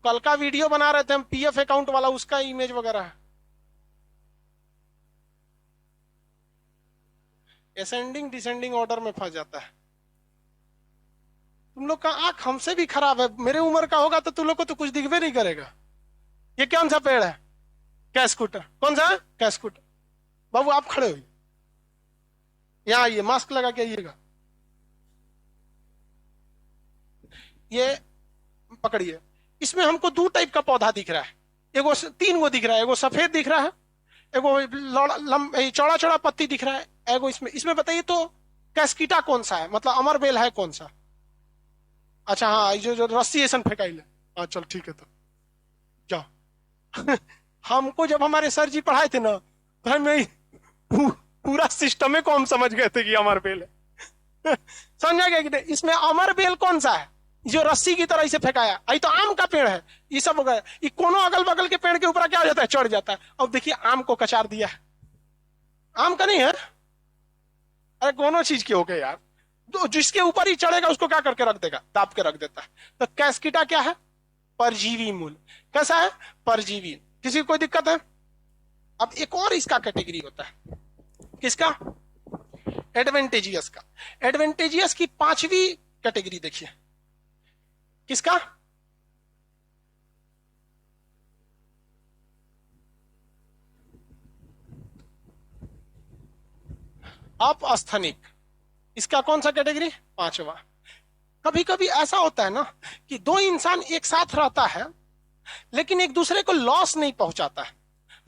कल का वीडियो बना रहे थे हम, पीएफ अकाउंट वाला, उसका इमेज वगैरह है। असेंडिंग डिसेंडिंग ऑर्डर में फंस जाता है। तुम लोग का आंख हमसे भी खराब है। मेरे उम्र का होगा तो तुम लोग को तो कुछ दिखबे नहीं करेगा। ये कौन सा पेड़ है? कैस्कुटर। कौन सा? कैस्कुटर। बाबू आप खड़े हो, यहाँ आइए, मास्क लगा के आइएगा। ये पकड़िए, इसमें हमको 2 टाइप का पौधा दिख रहा है। एगो 3 गो दिख रहा है। एगो सफेद दिख रहा है, एगो चौड़ा चौड़ा पत्ती दिख रहा है, एगो इसमें। इसमें बताइए तो कैस्किटा कौन सा है? मतलब अमरबेल है कौन सा? अच्छा हाँ, जो रस्सी ऐसा फेंकाइल है। हाँ चल ठीक है, तो जाओ। हमको जब हमारे सर जी पढ़ाए थे ना, तो हमें पूरा सिस्टम को हम समझ गए थे कि अमरबेल है। समझा गया कि नहीं? इसमें अमरबेल कौन सा है? जो रस्सी की तरह इसे फेंकाया। आई तो आम का पेड़ है, ये सब हो गया। ये कोनो अगल बगल के पेड़ के ऊपर क्या हो जाता है? चढ़ जाता है। अब देखिए आम को कचार दिया है। आम का नहीं है, अरे कोनो चीज के हो गए यार। तो जिसके ऊपर ही चढ़ेगा उसको क्या करके रख देगा? दाब के रख देता है। तो कैस्किटा क्या है? परजीवी मूल। कैसा है? परजीवी। किसी को कोई दिक्कत है? अब एक और इसका कैटेगरी होता है, किसका? एडवेंटेजियस का। एडवेंटेजियस की 5वीं कैटेगरी देखिए, किसका? अपस्थनिक। इसका कौन सा कैटेगरी? पांचवा। कभी कभी ऐसा होता है ना कि दो इंसान एक साथ रहता है लेकिन एक दूसरे को लॉस नहीं पहुंचाता है।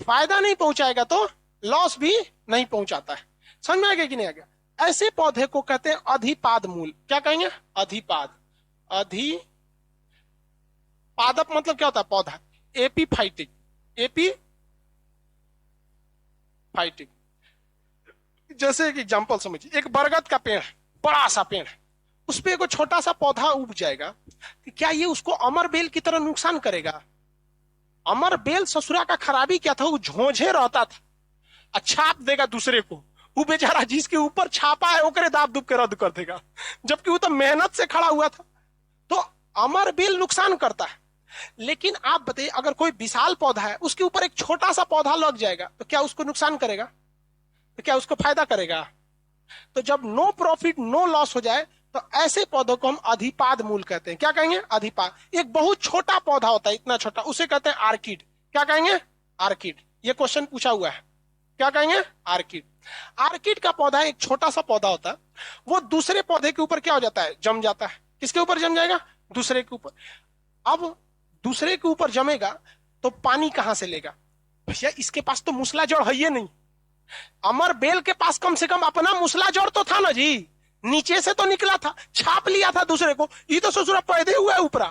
फायदा नहीं पहुंचाएगा तो लॉस भी नहीं पहुंचाता है। समझ में आ गया कि नहीं आ गया? ऐसे पौधे को कहते हैं अधिपाद मूल। क्या कहेंगे? अधिपाद। पादप मतलब क्या होता है? पौधा। एपीफाइटिक। एपीफाइटिक। जैसे एक एग्जांपल समझिए, एक बरगद का पेड़, बड़ा सा पेड़, उस पे एक छोटा सा पौधा उग जाएगा, कि क्या ये उसको अमर बेल की तरह नुकसान करेगा? अमर बेल ससुरा का खराबी क्या था? वो झोंझे रहता था, छाप देगा दूसरे को। वो बेचारा जिसके ऊपर छापा है ओकरे दाब दुब के रद्द कर देगा, जबकि वो तो मेहनत से खड़ा हुआ था। तो अमर बेल नुकसान करता है। लेकिन आप बताइए, अगर कोई विशाल पौधा है, उसके ऊपर एक छोटा सा पौधा लग जाएगा, तो क्या उसको नुकसान करेगा? तो क्या उसको फायदा करेगा? तो जब नो प्रॉफिट नो लॉस हो जाए, तो ऐसे पौधों को हम अधिपाद मूल कहते हैं। क्या कहेंगे? अधिपाद। एक बहुत छोटा पौधा होता है, इतना छोटा, उसे कहते हैं आर्किड। क्या कहेंगे? आर्किड। ये क्वेश्चन पूछा हुआ है। क्या कहेंगे? आर्किड। आर्किड का पौधा एक छोटा सा पौधा होता है, वो दूसरे पौधे के ऊपर क्या हो जाता है? जम जाता है। किसके ऊपर जम जाएगा? दूसरे के ऊपर। अब दूसरे के ऊपर जमेगा तो पानी कहां से लेगा? भैया इसके पास तो मूसला जड़ है ही नहीं। अमर बेल के पास कम से कम अपना मूसला जड़ तो था ना जी, नीचे से तो निकला था, छाप लिया था दूसरे को। ये तो ससुरा पैदे हुआ है ऊपरा।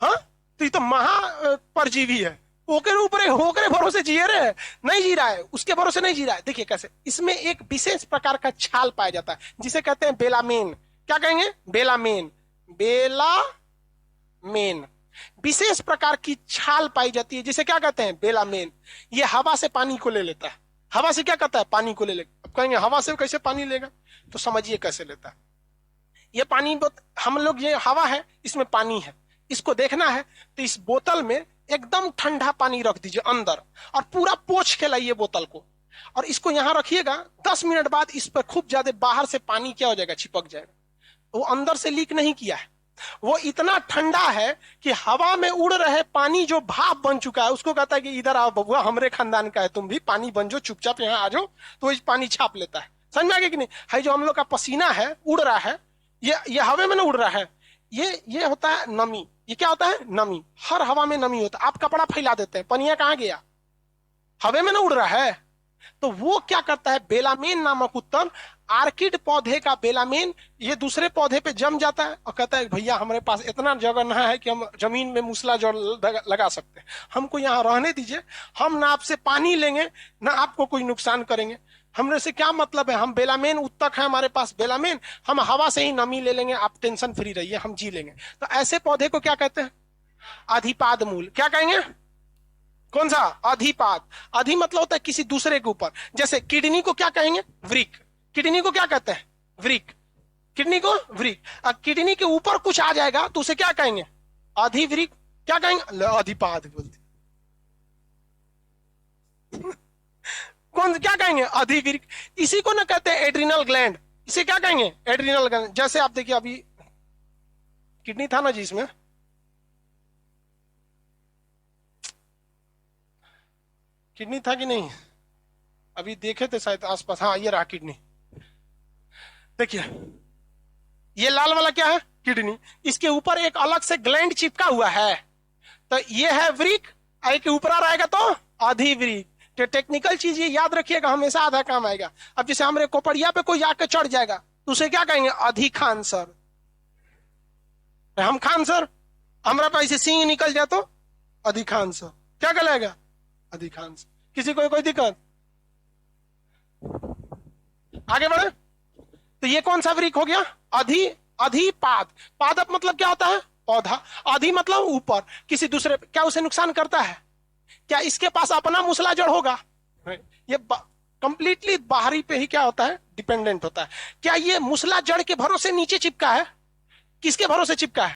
हाँ, तो ये तो महा परजीवी है। ओकरे ऊपर होकरे भरोसे जिए रहे, नहीं जी रहा है, उसके भरोसे नहीं जी रहा है। देखिए कैसे, इसमें एक विशेष प्रकार का छाल पाया जाता है जिसे कहते हैं बेलामेन। क्या कहेंगे? बेलामेन। बेलामेन। विशेष प्रकार की छाल पाई जाती है जिसे क्या कहते हैं? बेलामेन। ये हवा से पानी को ले लेता है। हवा से क्या करता है? पानी को ले लेगा। अब कहेंगे हवा से कैसे पानी लेगा? तो समझिए कैसे लेता है। ये पानी, हम लोग, ये हवा है, इसमें पानी है, इसको देखना है तो इस बोतल में एकदम ठंडा पानी रख दीजिए अंदर, और पूरा पोंछ के लाइए बोतल को, और इसको यहां रखिएगा। 10 मिनट बाद इस पर खूब ज्यादा बाहर से पानी क्या हो जाएगा? चिपक जाएगा। वो अंदर से लीक नहीं किया है, वो इतना ठंडा है कि हवा में उड़ रहे पानी जो भाप बन चुका है, उसको कहता है कि इधर आओ बबुआ, हमरे खानदान का है, तुम भी पानी बन जाओ, चुपचाप यहाँ आ जाओ। तो इस पानी छाप लेता है। समझ में आ गया कि नहीं? है जो हम लोग का पसीना है उड़ रहा है, ये हवा में ना उड़ रहा है, ये होता है नमी। ये क्या होता है? नमी। हर हवा में नमी होता है। आप कपड़ा फैला देते हैं, पनिया कहां गया? हवा में ना उड़ रहा है। तो वो क्या करता है? बेलामेन नामक उत्तम आर्किड पौधे का बेलामेन ये दूसरे पौधे पे जम जाता है और कहता है भैया हमारे पास इतना जगह ना है कि हम जमीन में मूसला जड़ लगा सकते हैं, हमको यहाँ रहने दीजिए, हम ना आपसे पानी लेंगे ना आपको कोई नुकसान करेंगे, हमने से क्या मतलब है, हम बेलामेन उत्तक है हमारे पास बेलामेन, हम हवा से ही नमी ले लेंगे, आप टेंशन फ्री रहिए, हम जी लेंगे। तो ऐसे पौधे को क्या कहते हैं? अधिपाद मूल। क्या कहेंगे? कौन सा? अधिपाद। अधि मतलब होता है किसी दूसरे के ऊपर। जैसे किडनी को क्या कहेंगे? वृक। किडनी को क्या कहते हैं? वृक। किडनी को वृक। किडनी के ऊपर कुछ आ जाएगा तो उसे क्या कहेंगे? अधिवृक। क्या कहेंगे? अधिपाद बोलते। कौन क्या कहेंगे? अधिवृक। इसी को ना कहते हैं एड्रिनल ग्लैंड। इसे क्या कहेंगे? Adrenal gland. जैसे आप देखिए अभी किडनी था ना जी, इसमें किडनी था कि नहीं? अभी देखे थे शायद आसपास। हाँ, ये रहा किडनी। देखिए ये लाल वाला क्या है? किडनी। इसके ऊपर एक अलग से ग्लैंड चिपका हुआ है, तो ये है वृक। आई के ऊपर रहेगा तो अधिवृक। तो टेक्निकल चीज ये याद रखिएगा, हमेशा आधा काम आएगा। अब जैसे हमारे कोपड़िया पे कोई आके चढ़ जाएगा तो उसे क्या कहेंगे? अधिखान सर। हम खान सर, हमारा पे ऐसे सिंह निकल जाए तो अधिखान सर। क्या कहलाएगा? अधिखान सर। किसी को कोई दिक्कत? आगे बढ़े। तो ये कौन सा वृक हो गया? अधिपाद। पादप मतलब क्या होता है? पौधा। अधि मतलब ऊपर किसी दूसरे। क्या उसे नुकसान करता है? क्या इसके पास अपना मूसला जड़ होगा? ये कंप्लीटली बाहरी पे ही क्या होता है? डिपेंडेंट होता है। क्या ये मूसला जड़ के भरोसे नीचे चिपका है? किसके भरोसे चिपका है?